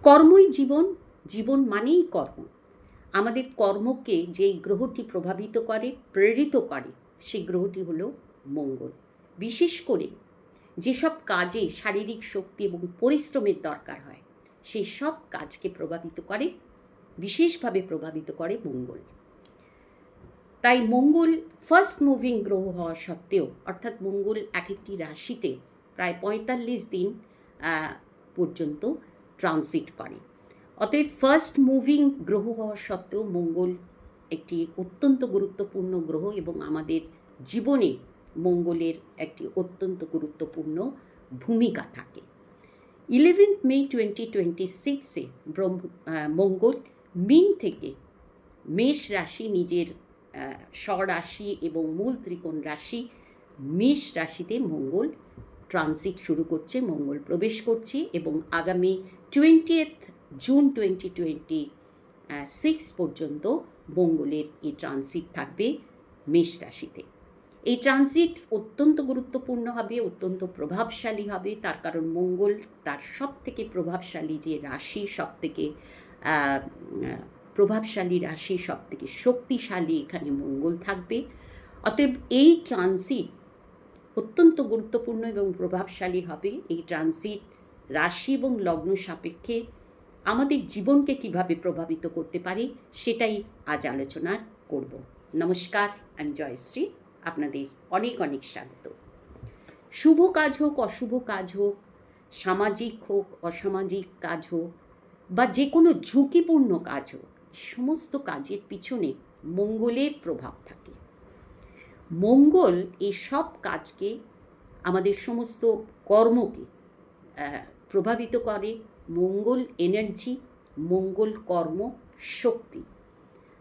কর্মই জীবন, জীবন মানেই কর্ম। আমাদের কর্মকে যেই গ্রহটি প্রভাবিত করে, প্রেরিত করে, সেই গ্রহটি হলো মঙ্গল। বিশেষ করে যেসব কাজে শারীরিক শক্তি এবং পরিশ্রমের দরকার হয়, সেই সব কাজকে প্রভাবিত করে, বিশেষভাবে প্রভাবিত করে মঙ্গল। তাই মঙ্গল ফার্স্ট মুভিং গ্রহ হওয়া সত্ত্বেও, অর্থাৎ মঙ্গল এক একটি রাশিতে প্রায় ৪৫ দিন পর্যন্ত ট্রানজিট করে। অতএব ফার্স্ট মুভিং গ্রহ হওয়া সত্ত্বেও মঙ্গল একটি অত্যন্ত গুরুত্বপূর্ণ গ্রহ এবং আমাদের জীবনে মঙ্গলের একটি অত্যন্ত গুরুত্বপূর্ণ ভূমিকা থাকে। 11 মে 2026-এ মঙ্গল মিন থেকে মেষ রাশি, নিজের স্বরাশি এবং মূল ত্রিকোণ রাশি মেষ রাশিতে মঙ্গল ট্রানজিট শুরু করছে, মঙ্গল প্রবেশ করছে এবং আগামী 20 জুন 2026 পর্যন্ত মঙ্গলের এই ট্রানজিট থাকবে মেষ রাশিতে। এই ট্রানজিট অত্যন্ত গুরুত্বপূর্ণ হবে, অত্যন্ত প্রভাবশালী হবে, তার কারণ মঙ্গল তার সব থেকে প্রভাবশালী যে রাশি, সব থেকে প্রভাবশালী রাশি, সব থেকে শক্তিশালী এখানে মঙ্গল থাকবে। অতএব এই ট্রানজিট অত্যন্ত গুরুত্বপূর্ণ এবং প্রভাবশালী হবে। এই ট্রানজিট রাশি এবং লগ্ন সাপেক্ষে আমাদের জীবনকে কিভাবে প্রভাবিত করতে পারে সেটাই আজ আলোচনা করব। নমস্কার, আমি জয়শ্রী, আপনাদের অনেক অনেক স্বাগত। শুভ কাজ হোক, অশুভ কাজ হোক, সামাজিক হোক, অসামাজিক কাজ হোক, বা যে কোনো ঝুঁকিপূর্ণ কাজ হোক, সমস্ত কাজের পিছনে মঙ্গলের প্রভাব থাকে। মঙ্গল এই সব কাজকে, আমাদের সমস্ত কর্মকে প্রভাবিত করে। মঙ্গল এনার্জি, মঙ্গল কর্ম, শক্তি।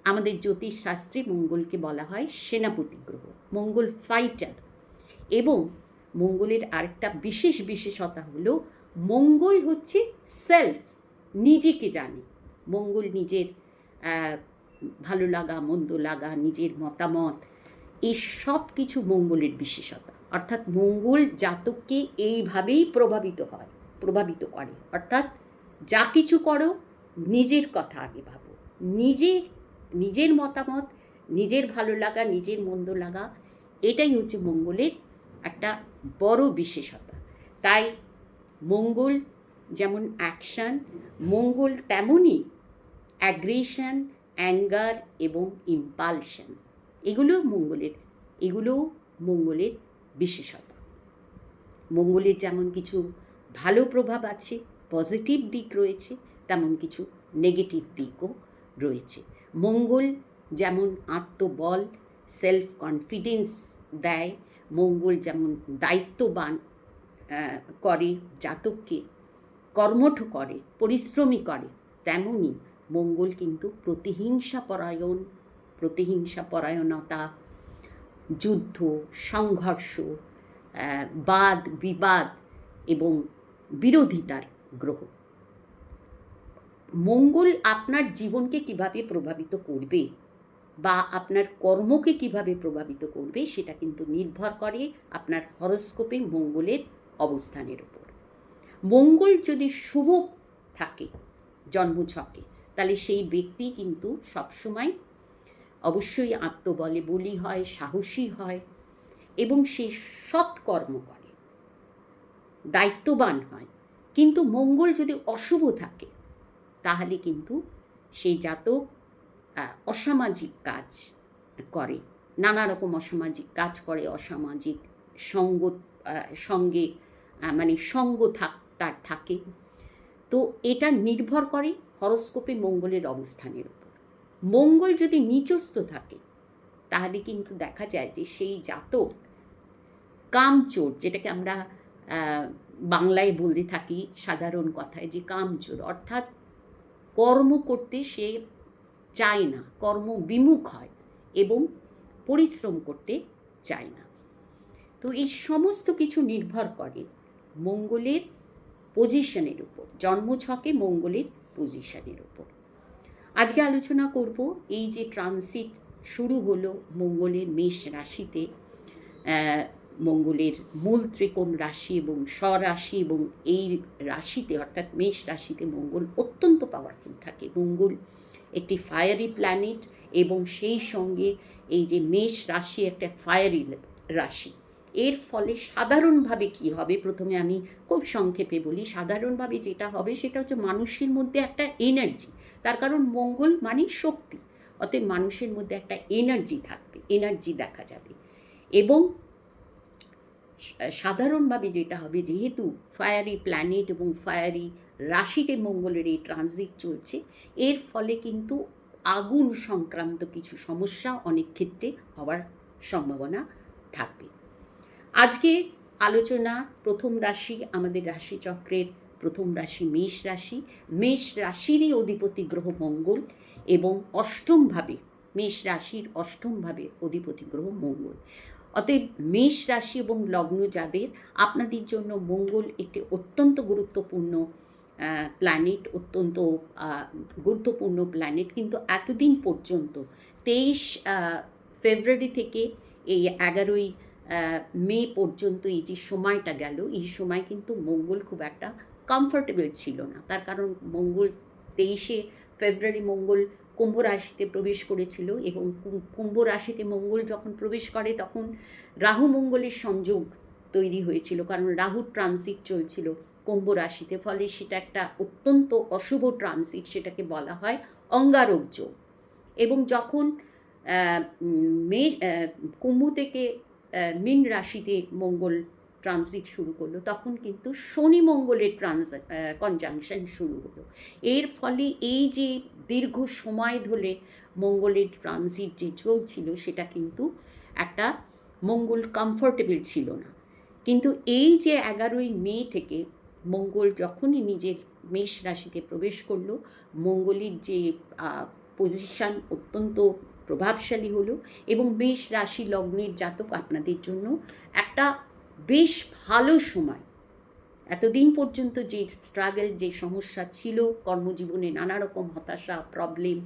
আমাদের জ্যোতিষশাস্ত্রে মঙ্গলকে বলা হয় সেনাপতি গ্রহ, মঙ্গল ফাইটার। এবং মঙ্গলের আরেকটা বিশেষতা হলো মঙ্গল হচ্ছে সেলফ, নিজেকে জানে। মঙ্গল নিজের ভালো লাগা, মন্দ লাগা, নিজের মতামত, এই সব কিছু মঙ্গলের বিশেষতা। অর্থাৎ মঙ্গল জাতককে এইভাবেই প্রভাবিত করে। অর্থাৎ যা কিছু করো, নিজের কথা আগে ভাবো, নিজের মতামত, নিজের ভালো লাগা, নিজের মন্দ লাগা, এটাই হচ্ছে মঙ্গলের একটা বড় বিশেষতা। তাই মঙ্গল যেমন অ্যাকশান, মঙ্গল তেমনই অ্যাগ্রেশন, অ্যাঙ্গার এবং ইম্পালশন। এগুলোও মঙ্গলের বিশেষতা। মঙ্গলের যেমন কিছু ভালো প্রভাব আছে, পজিটিভ দিক রয়েছে, তেমন কিছু নেগেটিভ দিকও রয়েছে। মঙ্গল যেমন আত্মবল, সেলফ কনফিডেন্স দেয়, মঙ্গল যেমন দায়িত্ববান করে, জাতককে কর্মঠ করে, পরিশ্রমী করে, তেমনই মঙ্গল কিন্তু প্রতিহিংসাপরায়ণতা, যুদ্ধ, সংঘর্ষ, বাদ বিবাদ এবং বিরোধিতার গ্রহ। মঙ্গল আপনার জীবনকে কিভাবে প্রভাবিত করবে বা আপনার কর্মকে কিভাবে প্রভাবিত করবে সেটা কিন্তু নির্ভর করে আপনার হরোস্কোপে মঙ্গলের অবস্থানের উপর। মঙ্গল যদি শুভ থাকে জন্মছকে, তাহলে সেই ব্যক্তি কিন্তু সবসময় অবশ্যই আত্মবলে বলী হয়, সাহসী হয় এবং সে সৎকর্ম করে, দায়িত্ববান হয়। কিন্তু মঙ্গল যদি অশুভ থাকে, তাহলে কিন্তু সেই জাতক অসামাজিক কাজ করে, নানা রকম অসামাজিক কাজ করে, অসামাজিক সঙ্গে সঙ্গ তার থাকে। তো এটা নির্ভর করে হরোস্কোপে মঙ্গলের অবস্থানের উপর। মঙ্গল যদি নিচস্থ থাকে, তাহলে কিন্তু দেখা যায় যে সেই জাতক কামচোর, যেটাকে আমরা বাংলায় বলতে থাকি সাধারণ কথায়, যে কামচোর, অর্থাৎ কর্ম করতে সে চায় না, কর্ম বিমুখ হয় এবং পরিশ্রম করতে চায় না। তো এই সমস্ত কিছু নির্ভর করে মঙ্গলের পজিশনের উপর, জন্মছকে মঙ্গলের পজিশনের উপর। আজকে আলোচনা করব এই যে ট্রানজিট শুরু হলো মঙ্গলের মেষ রাশিতে মঙ্গলের মূল ত্রিকোণ রাশি এবং স্বরাশি এবং এই রাশিতে অর্থাৎ মেষ রাশিতে মঙ্গল অত্যন্ত পাওয়ারফুল থাকে। মঙ্গল একটি ফায়ারি প্ল্যানেট এবং সেই সঙ্গে এই যে মেষ রাশি একটা ফায়ারি রাশি। এর ফলে সাধারণভাবে কি হবে, প্রথমে আমি খুব সংক্ষেপে বলি। সাধারণভাবে যেটা হবে সেটা হচ্ছে মানুষের মধ্যে একটা এনার্জি, তার কারণ মঙ্গল মানে শক্তি, অতএব মানুষের মধ্যে একটা এনার্জি থাকবে, এনার্জি দেখা যাবে। এবং সাধারণভাবে যেটা হবে, যেহেতু ফায়ারি প্ল্যানেট এবং ফায়ারি রাশিতে মঙ্গলের এই ট্রানজিট চলছে, এর ফলে কিন্তু আগুন সংক্রান্ত কিছু সমস্যা অনেক ক্ষেত্রে হওয়ার সম্ভাবনা থাকবে। আজকে আলোচনা প্রথম রাশি, আমাদের রাশিচক্রের প্রথম রাশি মেষ রাশি। মেষ রাশিরই অধিপতি গ্রহ মঙ্গল এবং অষ্টমভাবে, মেষ রাশির অষ্টমভাবে অধিপতি গ্রহ মঙ্গল। অতএব মেষ রাশি এবং লগ্ন যাদের, আপনাদের জন্য মঙ্গল একটি অত্যন্ত গুরুত্বপূর্ণ প্ল্যানেট, অত্যন্ত গুরুত্বপূর্ণ প্ল্যানেট। কিন্তু এতদিন পর্যন্ত 23 ফেব্রুয়ারি থেকে এই 11ই মে পর্যন্ত এই যে সময়টা গেল, এই সময় কিন্তু মঙ্গল খুব একটা কমফোর্টেবল ছিল না। তার কারণ মঙ্গল 23শে ফেব্রুয়ারি মঙ্গল কুম্ভ রাশিতে প্রবেশ করেছিল এবং কুম্ভ রাশিতে মঙ্গল যখন প্রবেশ করে তখন রাহু মঙ্গলের সংযোগ তৈরি হয়েছিল, কারণ রাহুর ট্রানজিট চলছিল কুম্ভ রাশিতে। ফলে সেটা একটা অত্যন্ত অশুভ ট্রানজিট, সেটাকে বলা হয় অঙ্গারক যোগ। এবং যখন কুম্ভ থেকে মীন রাশিতে মঙ্গল ট্রানজিট শুরু করলো, তখন কিন্তু শনি মঙ্গলের কনজাংশন শুরু হলো। এর ফলে এই যে দীর্ঘ সময় ধরে মঙ্গলের ট্রানজিট যে চলছিল, সেটা কিন্তু একটা মঙ্গল কমফোর্টেবল ছিল না। কিন্তু এই যে 11ই মে থেকে মঙ্গল যখনই নিজের মেষ রাশিতে প্রবেশ করলো, মঙ্গলের যে পজিশন অত্যন্ত প্রভাবশালী হলো এবং মেষ রাশি লগ্নের জাতক আপনাদের জন্য একটা বেশ ভালো সময়। এতদিন পর্যন্ত যে স্ট্রাগল, যে সমস্যা ছিল কর্মজীবনে, নানা রকম হতাশা, প্রবলেম,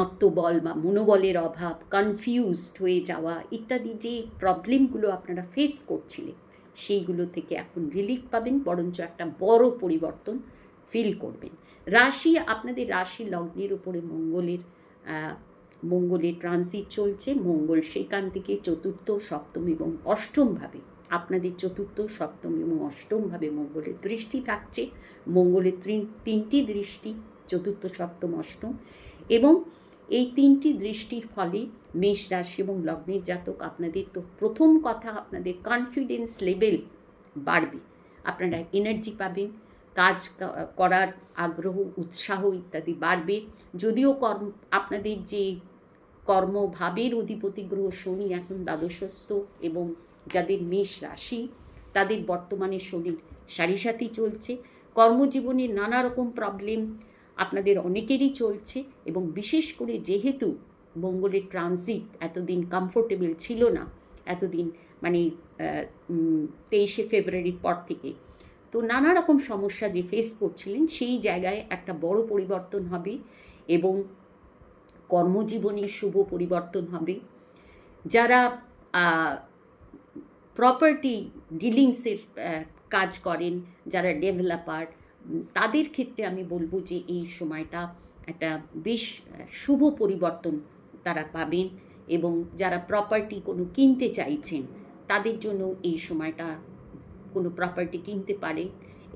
আত্মবল বা মনোবলের অভাব, কনফিউজড হয়ে যাওয়া ইত্যাদি যে প্রবলেমগুলো আপনারা ফেস করছিলেন, সেইগুলো থেকে এখন রিলিফ পাবেন, বরঞ্চ একটা বড় পরিবর্তন ফিল করবেন। রাশি, আপনাদের রাশি লগ্নের উপরে মঙ্গলের ট্রানজিট চলছে। মঙ্গল সেখান থেকে চতুর্থ, সপ্তম এবং অষ্টমভাবে, আপনাদের চতুর্থ, সপ্তম এবং অষ্টমভাবে মঙ্গলের দৃষ্টি থাকছে। মঙ্গলের তিনটি দৃষ্টি, চতুর্থ, সপ্তম, অষ্টম, এবং এই তিনটি দৃষ্টির ফলে মেষ রাশি এবং লগ্নের জাতক আপনাদের, তো প্রথম কথা, আপনাদের কনফিডেন্স লেভেল বাড়বে, আপনারা এনার্জি পাবেন, কাজ করার আগ্রহ, উৎসাহ ইত্যাদি বাড়বে। যদিও আপনাদের যে কর্মভাবের অধিপতি গ্রহ শনি এখন দ্বাদশস্থ, এবং যাদের মেষ রাশি তাদের বর্তমানে শনির সাড়ে চলছে। কর্মজীবনে নানা রকম প্রবলেম আপনাদের অনেকেরই চলছে, এবং বিশেষ করে যেহেতু মঙ্গলের ট্রানজিট এতদিন কমফোর্টেবল ছিল না, এতদিন মানে 23শে ফেব্রুয়ারির পর থেকে, তো নানা রকম সমস্যা যে ফেস করছিলেন, সেই জায়গায় একটা বড় পরিবর্তন হবে এবং কর্মজীবনের শুভ পরিবর্তন হবে। যারা প্রপার্টি ডিলিংসের কাজ করেন, যারা ডেভেলপার, তাদের ক্ষেত্রে আমি বলবো যে এই সময়টা একটা বেশ শুভ পরিবর্তন তারা পাবেন। এবং যারা প্রপার্টি কোনো কিনতে চাইছেন, তাদের জন্য এই সময়টা কোনো প্রপার্টি কিনতে পারে,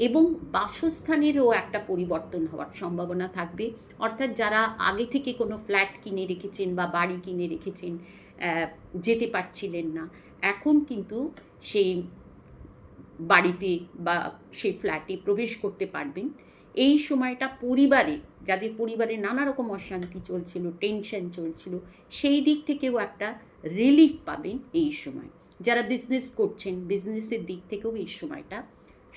এবং বাসস্থানেরও একটা পরিবর্তন হওয়ার সম্ভাবনা থাকবে। অর্থাৎ যারা আগে থেকে কোনো ফ্ল্যাট কিনে রেখেছেন বা বাড়ি কিনে রেখেছেন, যেতে পারছিলেন না, এখন কিন্তু সেই বাড়িতে বা সেই ফ্ল্যাটে প্রবেশ করতে পারবেন। এই সময়টা পরিবারে, যাদের পরিবারে নানা রকম অশান্তি চলছিল, টেনশন চলছিল, সেই দিক থেকেও একটা রিলিফ পাবেন এই সময়। যারা বিজনেস করছেন, বিজনেসের দিক থেকেও এই সময়টা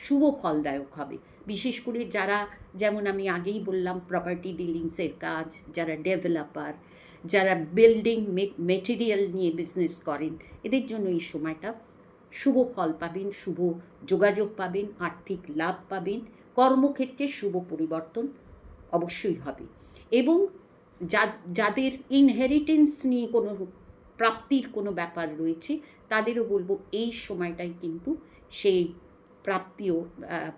শুভ ফলদায়ক হবে। বিশেষ করে যারা, যেমন আমি আগেই বললাম, প্রপার্টি ডিলিংসের কাজ, যারা ডেভেলপার, যারা বিল্ডিং মেটেরিয়াল নিয়ে বিজনেস করেন, এদের জন্য এই সময়টা শুভ ফল পাবেন, শুভ যোগাযোগ পাবেন, আর্থিক লাভ পাবেন, কর্মক্ষেত্রে শুভ পরিবর্তন অবশ্যই হবে। এবং যাদের ইনহেরিটেন্স নিয়ে কোনো প্রাপ্তির কোনো ব্যাপার রয়েছে, তাদেরও বলবো এই সময়টাই কিন্তু সেই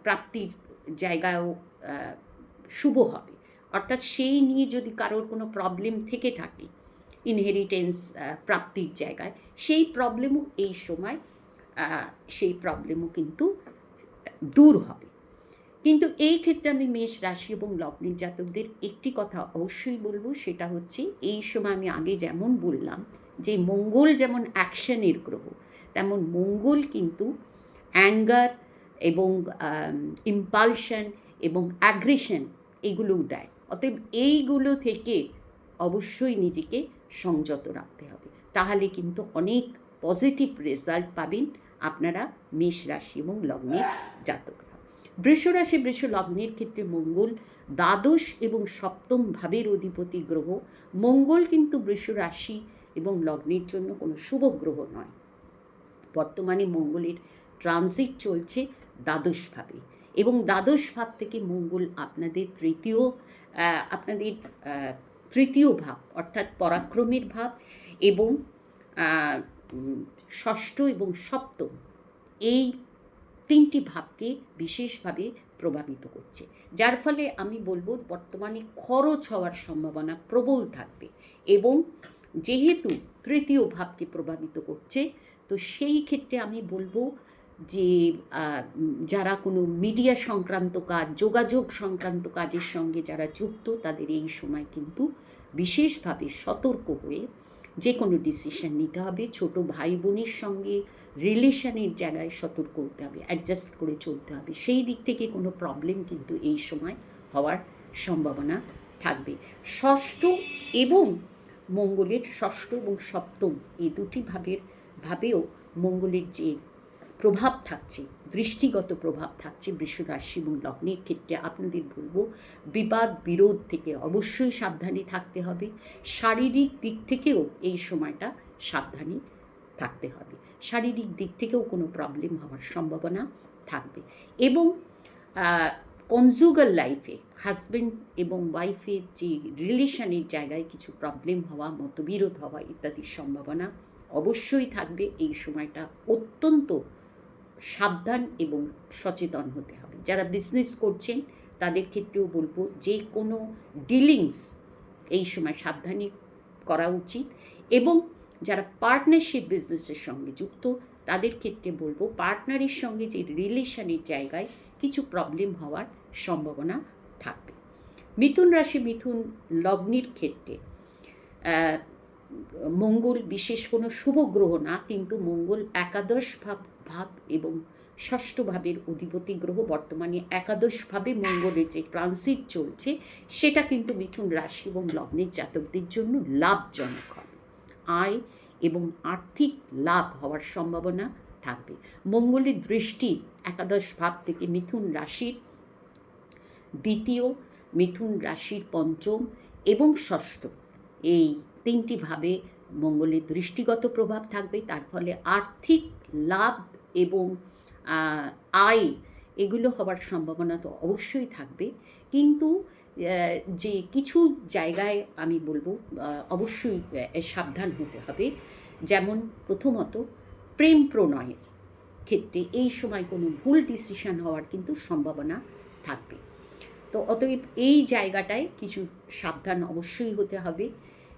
প্রাপ্তির জায়গায়ও শুভ হবে। অর্থাৎ সেই নিয়ে যদি কারোর কোনো প্রবলেম থেকে থাকে ইনহেরিটেন্স প্রাপ্তির জায়গায়, সেই প্রবলেমও এই সময় সেই প্রবলেমও কিন্তু দূর হবে। কিন্তু এই ক্ষেত্রে আমি মেষ রাশি এবং লগ্নের জাতকদের একটি কথা অবশ্যই বলবো, সেটা হচ্ছে এই সময় আমি আগে যেমন বললাম যে মঙ্গল যেমন অ্যাকশনের গ্রহ, তেমন মঙ্গল কিন্তু অ্যাঙ্গার এবং ইম্পালশন এবং অ্যাগ্রেশন এগুলোও দেয়। অতএব এইগুলো থেকে অবশ্যই নিজেকে সংযত রাখতে হবে, তাহলে কিন্তু অনেক পজিটিভ রেজাল্ট পাবেন আপনারা মেষ রাশি এবং লগ্নের জাতকরা। বৃষ রাশি বৃষ লগ্নের ক্ষেত্রে মঙ্গল দ্বাদশ এবং সপ্তম ভাবের অধিপতি গ্রহ। মঙ্গল কিন্তু বৃষ রাশি এবং লগ্নের জন্য কোনো শুভ গ্রহ নয়। বর্তমানে মঙ্গলের ট্রানজিট চলছে দ্বাদশ ভাবে, এবং দ্বাদশ ভাব থেকে মঙ্গল আপনাদের তৃতীয় ভাব অর্থাৎ পরাক্রমের ভাব এবং ষষ্ঠ এবং সপ্তম এই তিনটি ভাবকে বিশেষভাবে প্রভাবিত করছে, যার ফলে আমি বলবো বর্তমানে খরচ হওয়ার সম্ভাবনা প্রবল থাকবে। এবং যেহেতু তৃতীয় ভাবকে প্রভাবিত করছে, তো সেই ক্ষেত্রে আমি বলবো যে যারা কোনো মিডিয়া সংক্রান্ত কাজ, যোগাযোগ সংক্রান্ত কাজের সঙ্গে যারা যুক্ত, তাদের এই সময় কিন্তু বিশেষভাবে সতর্ক হয়ে যে কোনো ডিসিশন নিতে হবে। ছোট ভাই বোনের সঙ্গে রিলেশনের জায়গায় সতর্ক হতে হবে, অ্যাডজাস্ট করে চলতে হবে। সেই দিক থেকে কোনো প্রবলেম কিন্তু এই সময় হওয়ার সম্ভাবনা থাকবে। ষষ্ঠ এবং মঙ্গলের ষষ্ঠ এবং সপ্তম এই দুটি ভাবেও মঙ্গলের যে প্রভাব থাকছে, দৃষ্টিগত প্রভাব থাকছে বৃষ রাশি এবং লগ্নের ক্ষেত্রে, আপনাদের বলবো বিবাদ বিরোধ থেকে অবশ্যই সাবধানে থাকতে হবে। শারীরিক দিক থেকেও এই সময়টা সাবধানে থাকতে হবে, শারীরিক দিক থেকেও কোনো প্রবলেম হওয়ার সম্ভাবনা থাকবে। এবং কনজুগাল লাইফে হাজব্যান্ড এবং ওয়াইফের যে রিলেশনের জায়গায় কিছু প্রবলেম হওয়া, মতবিরোধ হওয়া ইত্যাদির সম্ভাবনা অবশ্যই থাকবে। এই সময়টা অত্যন্ত সাবধান এবং সচেতন হতে হবে। যারা বিজনেস করছেন তাদের ক্ষেত্রেও বলবো যে কোনো ডিলিংস এই সময় সাবধানে করা উচিত। এবং যারা পার্টনারশিপ বিজনেসের সঙ্গে যুক্ত তাদের ক্ষেত্রে বলবো পার্টনারের সঙ্গে যে রিলেশনের জায়গায় কিছু প্রবলেম হওয়ার সম্ভাবনা থাকবে। মিথুন রাশি মিথুন লগ্নের ক্ষেত্রে মঙ্গল বিশেষ কোনো শুভ গ্রহ না, কিন্তু মঙ্গল একাদশ ভাব এবং ষষ্ঠ ভাবের অধিপতি গ্রহ। বর্তমানে একাদশ ভাবে মঙ্গলের যে ট্রানজিট চলছে সেটা কিন্তু মিথুন রাশি এবং লগ্নের জাতকদের জন্য লাভজনক হবে। আয় এবং আর্থিক লাভ হওয়ার সম্ভাবনা থাকবে। মঙ্গলের দৃষ্টি একাদশ ভাব থেকে মিথুন রাশির দ্বিতীয়, মিথুন রাশির পঞ্চম এবং ষষ্ঠ এই তিনটি ভাবে মঙ্গলের দৃষ্টিগত প্রভাব থাকবে। তার ফলে আর্থিক লাভ এবং আয় এগুলো হওয়ার সম্ভাবনা তো অবশ্যই থাকবে, কিন্তু যে কিছু জায়গায় আমি বলবো অবশ্যই সাবধান হতে হবে। যেমন প্রথমত প্রেম প্রণয়ের ক্ষেত্রে এই সময় কোনো ভুল ডিসিশন হওয়ার কিন্তু সম্ভাবনা থাকবে। তো অতএব এই জায়গাটায় কিছু সাবধান অবশ্যই হতে হবে।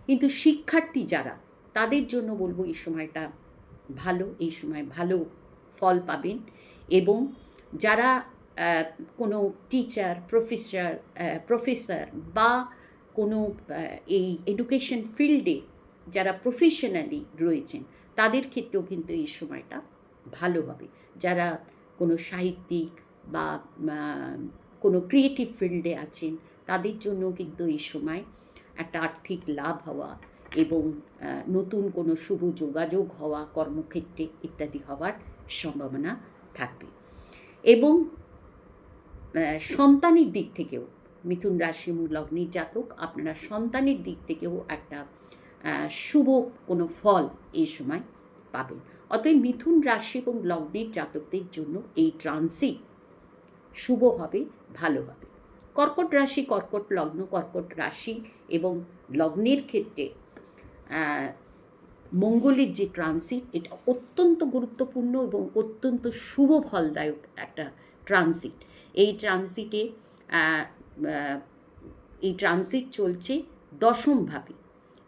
কিন্তু শিক্ষার্থী যারা, তাদের জন্য বলবো এই সময়টা ভালো, এই সময় ভালো ফল পাবেন। এবং যারা কোনো টিচার, প্রফেসর বা কোনো এই এডুকেশন ফিল্ডে যারা প্রফেশনালি রয়েছেন তাদের ক্ষেত্রেও কিন্তু এই সময়টা ভালো হবে। যারা কোনো সাহিত্যিক বা কোনো ক্রিয়েটিভ ফিল্ডে আছেন তাদের জন্য কিন্তু এই সময় একটা আর্থিক লাভ হওয়া এবং নতুন কোনো শুভ যোগাযোগ হওয়া কর্মক্ষেত্রে ইত্যাদি হওয়ার সম্ভাবনা থাকবে। এবং সন্তানের দিক থেকেও মিথুন রাশি এবং লগ্নের জাতক আপনারা সন্তানের দিক থেকেও একটা শুভ কোনো ফল এই সময় পাবেন। অতএব মিথুন রাশি এবং লগ্নের জাতকদের জন্য এই ট্রানজিট শুভ হবে, ভালো হবে। কর্কট রাশি, কর্কট লগ্ন, কর্কট রাশি এবং লগ্নের ক্ষেত্রে মঙ্গলের যে ট্রানজিট, এটা অত্যন্ত গুরুত্বপূর্ণ এবং অত্যন্ত শুভ ফলদায়ক একটা ট্রানজিট। এই ট্রানজিটে এই ট্রানজিট চলছে দশমভাবে,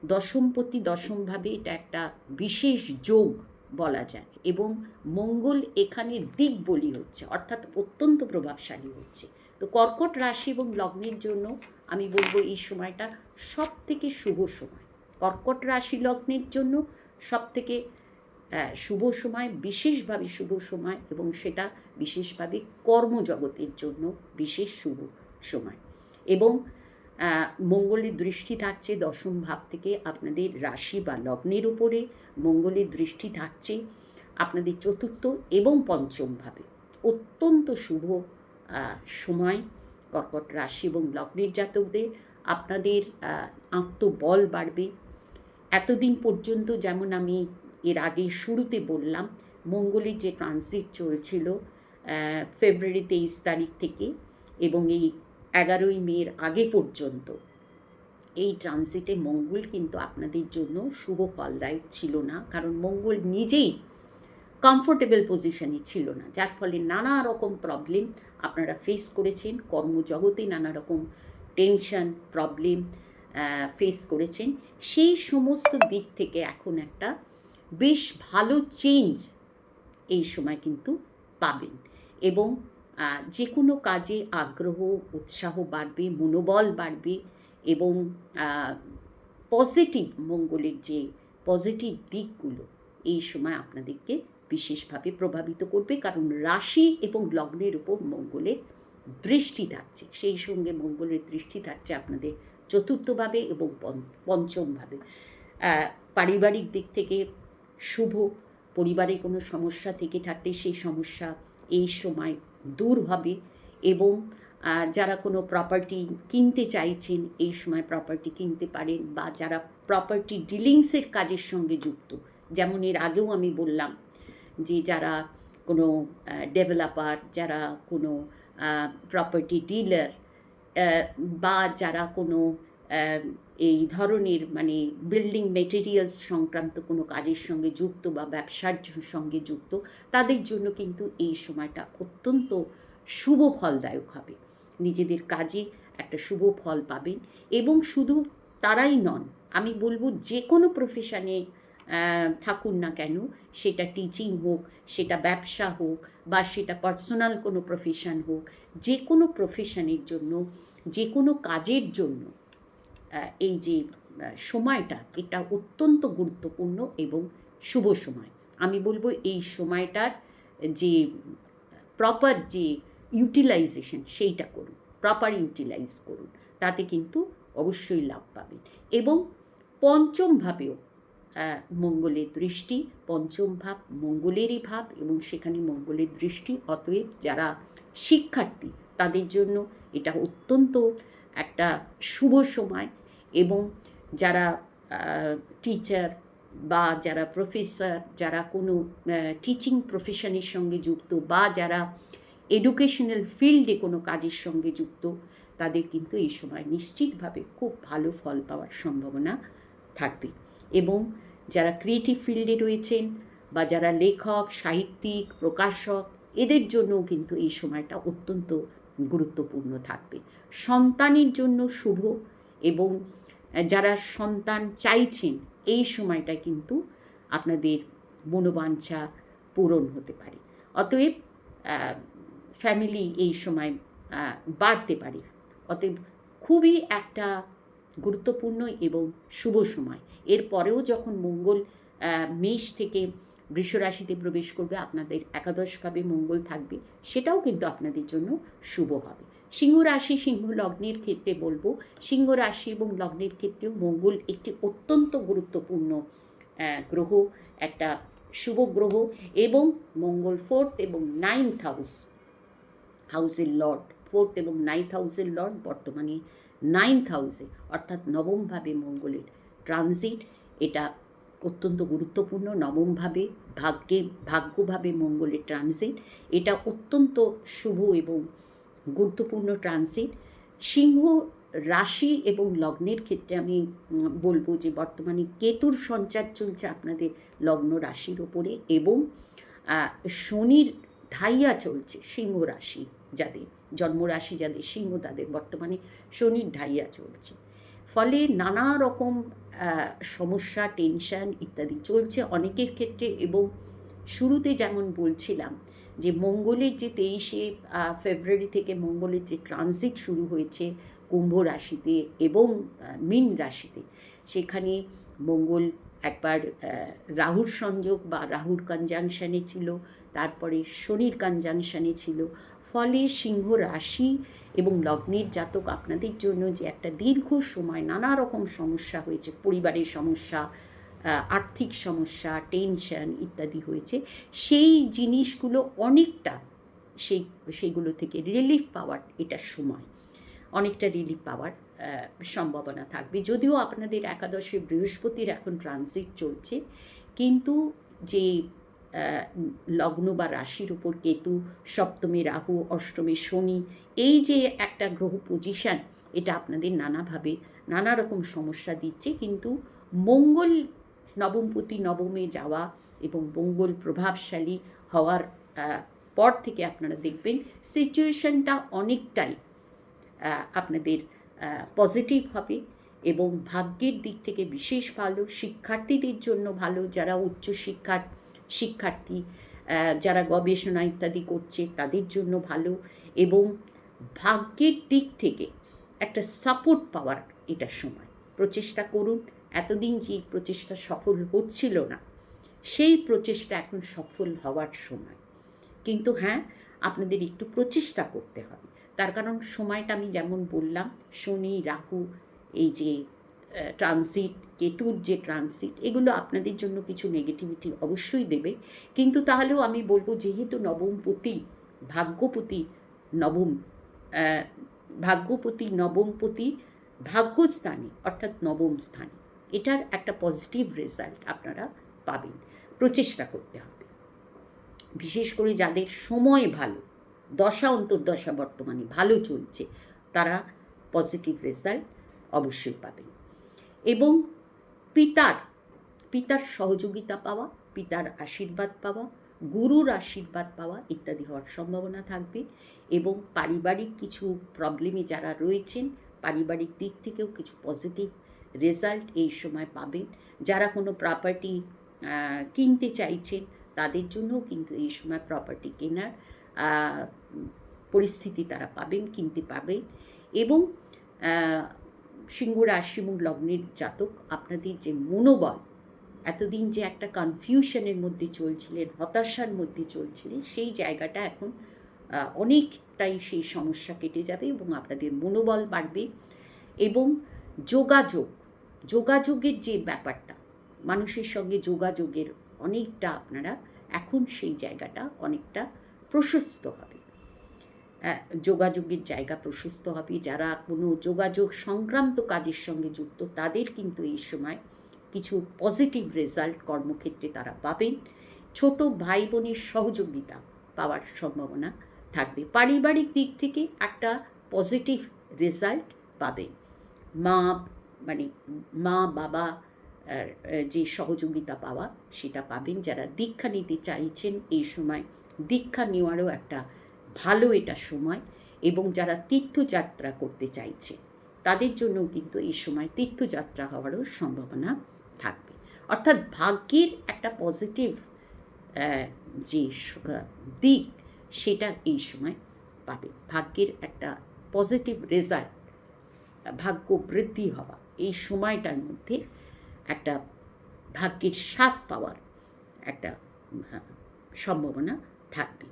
দশমপতি দশমভাবে, এটা একটা বিশেষ যোগ বলা যায়। এবং মঙ্গল এখানে দিক বলি হচ্ছে, অর্থাৎ অত্যন্ত প্রভাবশালী হচ্ছে। তো কর্কট রাশি এবং লগ্নের জন্য আমি বলবো এই সময়টা সব থেকে শুভ সময়। কর্কট রাশি লগ্নের জন্য সব থেকে শুভ সময়, বিশেষভাবে শুভ সময়, এবং সেটা বিশেষভাবে কর্মজগতের জন্য বিশেষ শুভ সময়। এবং মঙ্গলের দৃষ্টি থাকছে দশম ভাব থেকে আপনাদের রাশি বা লগ্নের উপরে। মঙ্গলের দৃষ্টি থাকছে আপনাদের চতুর্থ এবং পঞ্চম ভাবে। অত্যন্ত শুভ সময় কর্কট রাশি এবং লগ্নের জাতকদের। আপনাদের আত্মবল বাড়বে। এতদিন পর্যন্ত যেমন আমি এর আগে শুরুতে বললাম, মঙ্গলের যে ট্রানজিট চলছিল ফেব্রুয়ারি 23 তারিখ থেকে এবং এই 11ই মের আগে পর্যন্ত, এই ট্রানজিটে মঙ্গল কিন্তু আপনাদের জন্য শুভ ফলদায়ক ছিল না, কারণ মঙ্গল নিজেই কমফোর্টেবল পজিশনে ছিল না, যার ফলে নানা রকম প্রবলেম আপনারা ফেস করেছেন। কর্মজগতে নানা রকম টেনশন, প্রবলেম ফেস করেছেন। সেই সমস্ত দিক থেকে এখন একটা বেশ ভালো চেঞ্জ এই সময় কিন্তু পাবেন। এবং যে কোনো কাজে আগ্রহ, উৎসাহ বাড়বে, মনোবল বাড়বে। এবং পজিটিভ, মঙ্গলের যে পজিটিভ দিকগুলো এই সময় আপনাদেরকে বিশেষভাবে প্রভাবিত করবে, কারণ রাশি এবং লগ্নের উপর মঙ্গলের দৃষ্টি থাকছে। সেই সঙ্গে মঙ্গলের দৃষ্টি থাকছে আপনাদের চতুর্থভাবে এবং পঞ্চমভাবে। পারিবারিক দিক থেকে শুভ। পরিবারে কোনো সমস্যা থেকে থাকলে সেই সমস্যা এই সময় দূর হবে। এবং যারা কোনো প্রপার্টি কিনতে চাইছেন এই সময় প্রপার্টি কিনতে পারেন, বা যারা প্রপার্টি ডিলিংসের কাজের সঙ্গে যুক্ত, যেমন এর আগেও আমি বললাম যে যারা কোনো ডেভেলপার, যারা কোনো প্রপার্টি ডিলার, বা যারা কোনো এই ধরনের মানে বিল্ডিং মেটেরিয়ালস সংক্রান্ত কোনো কাজের সঙ্গে যুক্ত বা ব্যবসার সঙ্গে যুক্ত, তাদের জন্য কিন্তু এই সময়টা অত্যন্ত শুভ ফলদায়ক হবে। নিজেদের কাজে একটা শুভ ফল পাবেন। এবং শুধু তারাই নন, আমি বলবো যে কোনো প্রফেশনে থাকুন না কেন, সেটা টিচিং হোক, সেটা ব্যবসা হোক, বা সেটা পার্সোনাল কোনো প্রফেশন হোক, যে কোনো প্রফেশনের জন্য, যে কোনো কাজের জন্য এই যে সময়টা, এটা অত্যন্ত গুরুত্বপূর্ণ এবং শুভ সময়। আমি বলবো এই সময়টার যে প্রপার যে ইউটিলাইজেশন সেইটা করুন, প্রপার ইউটিলাইজ করুন, তাতে কিন্তু অবশ্যই লাভ পাবেন। এবং পঞ্চমভাবেও মঙ্গলের দৃষ্টি, পঞ্চম ভাব মঙ্গলেরই ভাব এবং সেখানে মঙ্গলের দৃষ্টি। অতএব যারা শিক্ষার্থী তাদের জন্য এটা অত্যন্ত একটা শুভ সময়। এবং যারা টিচার বা যারা প্রফেসর, যারা কোনো টিচিং প্রফেশনের সঙ্গে যুক্ত, বা যারা এডুকেশনাল ফিল্ডে কোনো কাজের সঙ্গে যুক্ত, তাদের কিন্তু এই সময় নিশ্চিতভাবে খুব ভালো ফল পাওয়ার সম্ভাবনা থাকবে। এবং যারা ক্রিয়েটিভ ফিল্ডে রয়েছেন, বা যারা লেখক, সাহিত্যিক, প্রকাশক, এদের জন্যও কিন্তু এই সময়টা অত্যন্ত গুরুত্বপূর্ণ থাকবে। সন্তানের জন্য শুভ। এবং যারা সন্তান চাইছেন এই সময়টা কিন্তু আপনাদের মনোবাঞ্ছা পূরণ হতে পারে। অতএব ফ্যামিলি এই সময় বাড়তে পারে। অতএব খুবই একটা গুরুত্বপূর্ণ এবং শুভ সময়। এরপরেও যখন মঙ্গল মেষ থেকে বৃষ রাশিতে প্রবেশ করবে, আপনাদের একাদশভাবে মঙ্গল থাকবে, সেটাও কিন্তু আপনাদের জন্য শুভ হবে। সিংহ রাশি, সিংহ লগ্নের ক্ষেত্রে বলবো, সিংহ রাশি এবং লগ্নের ক্ষেত্রেও মঙ্গল একটি অত্যন্ত গুরুত্বপূর্ণ গ্রহ, একটা শুভ গ্রহ। এবং মঙ্গল 4th এবং 9th হাউসের লর্ড, 4th এবং 9th হাউসের লর্ড, বর্তমানে 9th হাউসে অর্থাৎ নবমভাবে মঙ্গলের ট্রানজিট। এটা অত্যন্ত গুরুত্বপূর্ণ। নবমভাবে ভাগ্যভাবে মঙ্গলের ট্রানজিট, এটা অত্যন্ত শুভ এবং গুরুত্বপূর্ণ ট্রানজিট। সিংহ রাশি এবং লগ্নের ক্ষেত্রে আমি বলবো যে বর্তমানে কেতুর সঞ্চার চলছে আপনাদের লগ্ন রাশির ওপরে, এবং শনির ঢাইয়া চলছে সিংহ রাশি, যাদের জন্মরাশি যাদের সিংহ তাদের বর্তমানে শনির ঢাইয়া চলছে। ফলে নানা রকম সমস্যা, টেনশন ইত্যাদি চলছে অনেকের ক্ষেত্রে। এবং শুরুতে যেমন বলছিলাম যে মঙ্গলের যে 23শে ফেব্রুয়ারি থেকে মঙ্গলের যে ট্রানজিট শুরু হয়েছে কুম্ভ রাশিতে এবং মীন রাশিতে, সেখানে মঙ্গল একবার রাহুর সংযোগ বা রাহুর কনজাংশনে ছিল, তারপরে শনির কনজাংশনে ছিল। ফলে সিংহ রাশি এবং লগ্নের জাতক আপনাদের জন্য যে একটা দীর্ঘ সময় নানা রকম সমস্যা হয়েছে, পরিবারের সমস্যা, আর্থিক সমস্যা, টেনশন ইত্যাদি হয়েছে, সেই জিনিসগুলো অনেকটা সেইগুলো থেকে রিলিফ পাওয়ার এটা সময়, অনেকটা রিলিফ পাওয়ার সম্ভাবনা থাকবে। যদিও আপনাদের একাদশে বৃহস্পতির এখন ট্রানজিট চলছে, কিন্তু যে লগ্ন বা রাশির উপর কেতু, সপ্তমে রাহু, অষ্টমে শনি, এই যে একটা গ্রহ পজিশান, এটা আপনাদের নানাভাবে নানা রকম সমস্যা দিচ্ছে। কিন্তু মঙ্গল নবমপতি নবমে যাওয়া এবং মঙ্গল প্রভাবশালী হওয়ার পর থেকে আপনারা দেখবেন সিচুয়েশনটা অনেকটাই আপনাদের পজিটিভ হবে এবং ভাগ্যের দিক থেকে বিশেষ ভালো, শিক্ষার্থীদের জন্য ভালো, যারা শিক্ষার্থী, যারা গবেষণা ইত্যাদি করছে তাদের জন্য ভালো, এবং ভাগ্যের দিক থেকে একটা সাপোর্ট পাওয়ার এটা সময়। প্রচেষ্টা করুন, এতদিন যে প্রচেষ্টা সফল হচ্ছিল না, সেই প্রচেষ্টা এখন সফল হওয়ার সময়। কিন্তু হ্যাঁ, আপনাদের একটু প্রচেষ্টা করতে হবে, তার কারণ সময়টা আমি যেমন বললাম, শনি রাহু এই যে ট্রানজিট, কেতুর যে ট্রানজিট, এগুলো আপনাদের জন্য কিছু নেগেটিভিটি অবশ্যই দেবে। কিন্তু তাহলেও আমি বলবো, যেহেতু ভাগ্যপতি নবমপতি ভাগ্যস্থানে অর্থাৎ নবম স্থানে, এটার একটা পজিটিভ রেজাল্ট আপনারা পাবেন। প্রচেষ্টা করতে হবে, বিশেষ করে যাদের সময় ভালো, দশা অন্তর্দশা বর্তমানে ভালো চলছে, তারা পজিটিভ রেজাল্ট অবশ্যই পাবেন। এবং পিতার সহযোগিতা পাওয়া, পিতার আশীর্বাদ পাওয়া, গুরুর আশীর্বাদ পাওয়া ইত্যাদি হওয়ার সম্ভাবনা থাকবে। এবং পারিবারিক কিছু প্রবলেমে যারা রয়েছেন, পারিবারিক দিক থেকেও কিছু পজিটিভ রেজাল্ট এই সময় পাবেন। যারা কোনো প্রপার্টি কিনতে চাইছেন, তাদের জন্যও কিন্তু এই সময় প্রপার্টি কেনার পরিস্থিতি তারা পাবেন, কিনতে পাবেন। এবং সিংহ রাশি এবং লগ্নের জাতক আপনাদের যে মনোবল, এতদিন যে একটা কনফিউশনের মধ্যে চলছিলেন, হতাশার মধ্যে চলছিলেন, সেই জায়গাটা এখন অনেকটাই সেই সমস্যা কেটে যাবে এবং আপনাদের মনোবল বাড়বে। এবং যোগাযোগের যে ব্যাপারটা, মানুষের সঙ্গে যোগাযোগের অনেকটা আপনারা এখন সেই জায়গাটা অনেকটা প্রশস্ত হবে, যোগাযোগের জায়গা প্রশস্ত হবে। যারা কোনো যোগাযোগ সংক্রান্ত কাজের সঙ্গে যুক্ত, তাদের কিন্তু এই সময় কিছু পজিটিভ রেজাল্ট কর্মক্ষেত্রে তারা পাবেন। ছোট ভাই বোনের সহযোগিতা পাওয়ার সম্ভাবনা থাকবে। পারিবারিক দিক থেকে একটা পজিটিভ রেজাল্ট পাবেন। মা বাবা যে সহযোগিতা পাওয়া, সেটা পাবেন। যারা দীক্ষা নিতে চাইছেন, এই সময় দীক্ষা নেওয়ারও একটা ভালো এটা সময়। এবং যারা তীর্থযাত্রা করতে চাইছে, তাদের জন্য কিন্তু এই সময় তীর্থযাত্রা হওয়ারও সম্ভাবনা থাকবে। অর্থাৎ ভাগ্যের একটা পজিটিভ যে দিক, সেটা এই সময় পাবে। ভাগ্যের একটা পজিটিভ রেজাল্ট, ভাগ্য বৃদ্ধি হওয়া, এই সময়টার মধ্যে একটা ভাগ্যের স্বাদ পাওয়ার একটা সম্ভাবনা থাকবে।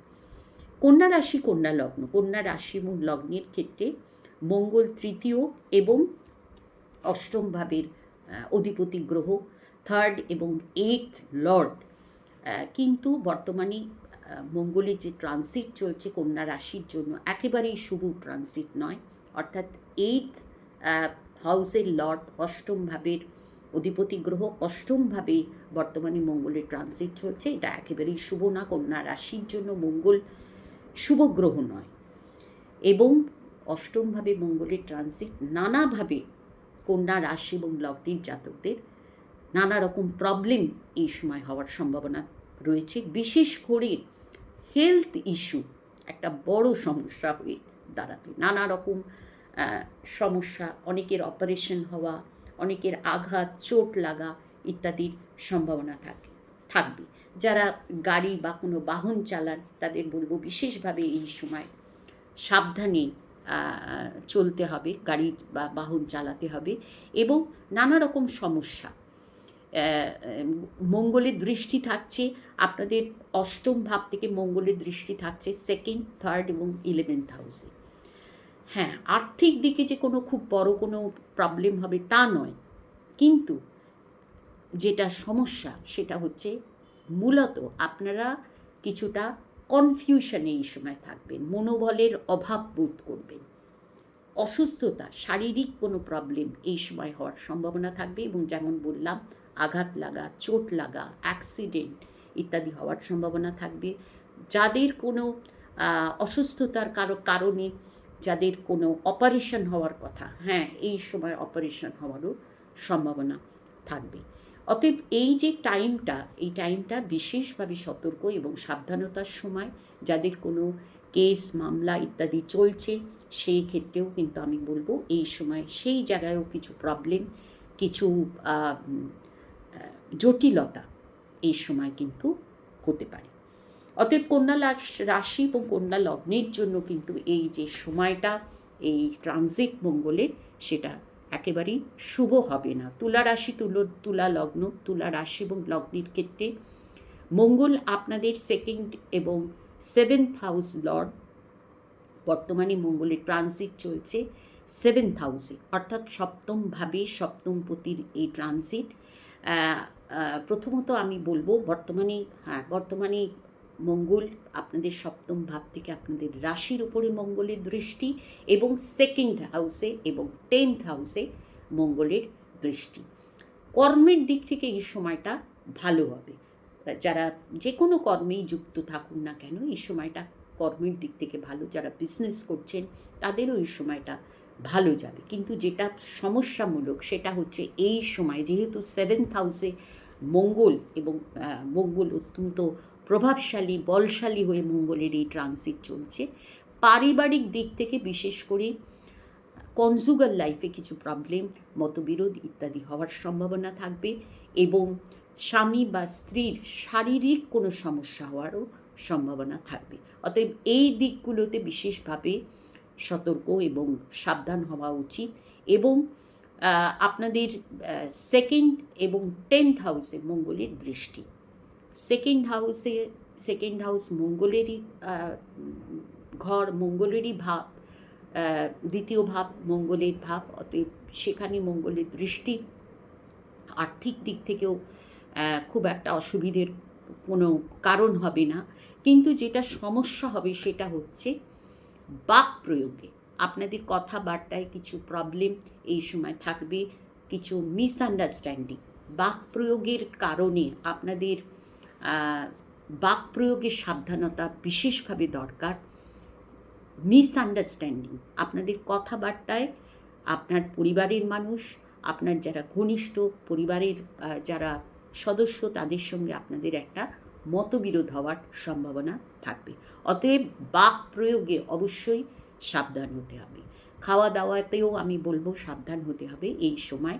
কন্যা রাশি, কন্যা লগ্ন, কন্যা রাশি এবং লগ্নের ক্ষেত্রে মঙ্গল তৃতীয় এবং অষ্টম ভাবের অধিপতি গ্রহ, 3rd এবং 8th লর্ড। কিন্তু বর্তমানে মঙ্গলের যে ট্রানজিট চলছে কন্যা রাশির জন্য একেবারেই শুভ ট্রানজিট নয়। অর্থাৎ 8th হাউসের লর্ড, অষ্টম ভাবের অধিপতি গ্রহ, অষ্টমভাবে বর্তমানে মঙ্গলের ট্রানজিট চলছে। এটা একেবারেই শুভ না, কন্যা রাশির জন্য মঙ্গল শুভ গ্রহ নয়। এবং অষ্টমভাবে মঙ্গলের ট্রানজিট নানাভাবে কন্যা রাশি এবং লগ্নের জাতকদের নানা রকম প্রবলেম এই সময় হওয়ার সম্ভাবনা রয়েছে। বিশেষ করে হেলথ ইস্যু একটা বড় সমস্যা হয়ে দাঁড়াবে। নানা রকম সমস্যা, অনেকের অপারেশন হওয়া, অনেকের আঘাত, চোট লাগা ইত্যাদির সম্ভাবনা থাকবে। যারা গাড়ি বা কোনো বাহন চালান তাদের বলবো বিশেষভাবে এই সময় সাবধানে চলতে হবে, গাড়ি বা বাহন চালাতে হবে। এবং নানা রকম সমস্যা, মঙ্গলের দৃষ্টি থাকছে আপনাদের অষ্টম ভাব থেকে, মঙ্গলের দৃষ্টি থাকছে সেকেন্ড, থার্ড এবং 11th হাউসে। হ্যাঁ, আর্থিক দিকে যে কোনো খুব বড় কোনো প্রবলেম হবে তা নয়, কিন্তু যেটা সমস্যা সেটা হচ্ছে মূলত আপনারা কিছুটা কনফিউশনে এই সময় থাকবেন, মনোবলের অভাব বোধ করবেন, অসুস্থতা, শারীরিক কোনো প্রবলেম এই সময় হওয়ার সম্ভাবনা থাকবে। এবং যেমন বললাম, আঘাত লাগা, চোট লাগা, অ্যাক্সিডেন্ট ইত্যাদি হওয়ার সম্ভাবনা থাকবে। যাদের কোনো অসুস্থতার কারণে যাদের কোনো অপারেশন হওয়ার কথা, হ্যাঁ, এই সময় অপারেশন হওয়ারও সম্ভাবনা থাকবে। অতএব এই যে এই টাইমটা বিশেষভাবে সতর্ক এবং সাবধানতার সময়। যাদের কোনো কেস, মামলা ইত্যাদি চলছে সেই ক্ষেত্রেও কিন্তু আমি বলবো এই সময় সেই জায়গায়ও কিছু প্রবলেম, কিছু জটিলতা এই সময় কিন্তু হতে পারে। অতএব কন্যা রাশি এবং কন্যা লগ্নের জন্য কিন্তু এই যে সময়টা, এই ট্রানজিট মঙ্গলের, সেটা একেবারেই শুভ হবে না। তুলা রাশি, তুলা লগ্ন, তুলা রাশি এবং লগ্নের ক্ষেত্রে মঙ্গল আপনাদের সেকেন্ড এবং 7th হাউস লর্ড। বর্তমানে মঙ্গলের ট্রানজিট চলছে 7th হাউসে, অর্থাৎ সপ্তমভাবে, সপ্তমপতির এই ট্রানজিট। প্রথমত আমি বলবো বর্তমানে মঙ্গল আপনাদের সপ্তম ভাব থেকে আপনাদের রাশির উপরে মঙ্গলের দৃষ্টি, এবং সেকেন্ড হাউসে এবং 10th হাউসে মঙ্গলের দৃষ্টি। কর্মের দিক থেকে এই সময়টা ভালো হবে। যারা যে কোনো কর্মেই যুক্ত থাকুন না কেন, এই সময়টা কর্মের দিক থেকে ভালো। যারা বিজনেস করছেন তাদেরও এই সময়টা ভালো যাবে। কিন্তু যেটা সমস্যামূলক সেটা হচ্ছে এই সময় যেহেতু 7th হাউসে মঙ্গল, এবং মঙ্গল অত্যন্ত প্রভাবশালী, বলশালী হয়ে মঙ্গলের এই ট্রানজিট চলছে, পারিবারিক দিক থেকে বিশেষ করে কনজুগাল লাইফে কিছু প্রবলেম, মতবিরোধ ইত্যাদি হওয়ার সম্ভাবনা থাকবে। এবং স্বামী বা স্ত্রীর শারীরিক কোনো সমস্যা হওয়ারও সম্ভাবনা থাকবে। অতএব এই দিকগুলোতে বিশেষভাবে সতর্ক এবং সাবধান হওয়া উচিত। এবং আপনাদের সেকেন্ড এবং 10th হাউসে মঙ্গলের দৃষ্টি, সেকেন্ড হাউস মঙ্গলেরই ঘর, মঙ্গলেরই ভাব, দ্বিতীয় ভাব মঙ্গলের ভাব। অতএব সেখানে মঙ্গলের দৃষ্টি আর্থিক দিক থেকেও খুব একটা অসুবিধের কোনো কারণ হবে না। কিন্তু যেটা সমস্যা হবে সেটা হচ্ছে বাক প্রয়োগে। আপনাদের কথাবার্তায় কিছু প্রবলেম এই সময় থাকবে, কিছু মিসআন্ডারস্ট্যান্ডিং। বাক প্রয়োগের কারণে আপনাদের বাক প্রয়োগের সাবধানতা বিশেষভাবে দরকার। মিসআন্ডারস্ট্যান্ডিং, আপনাদের কথাবার্তায় আপনার পরিবারের মানুষ, আপনার যারা ঘনিষ্ঠ পরিবারের যারা সদস্য, তাদের সঙ্গে আপনাদের একটা মতবিরোধ হওয়ার সম্ভাবনা থাকবে। অতএব বাক প্রয়োগে অবশ্যই সাবধান হতে হবে। খাওয়া দাওয়াতেও আমি বলবো সাবধান হতে হবে এই সময়।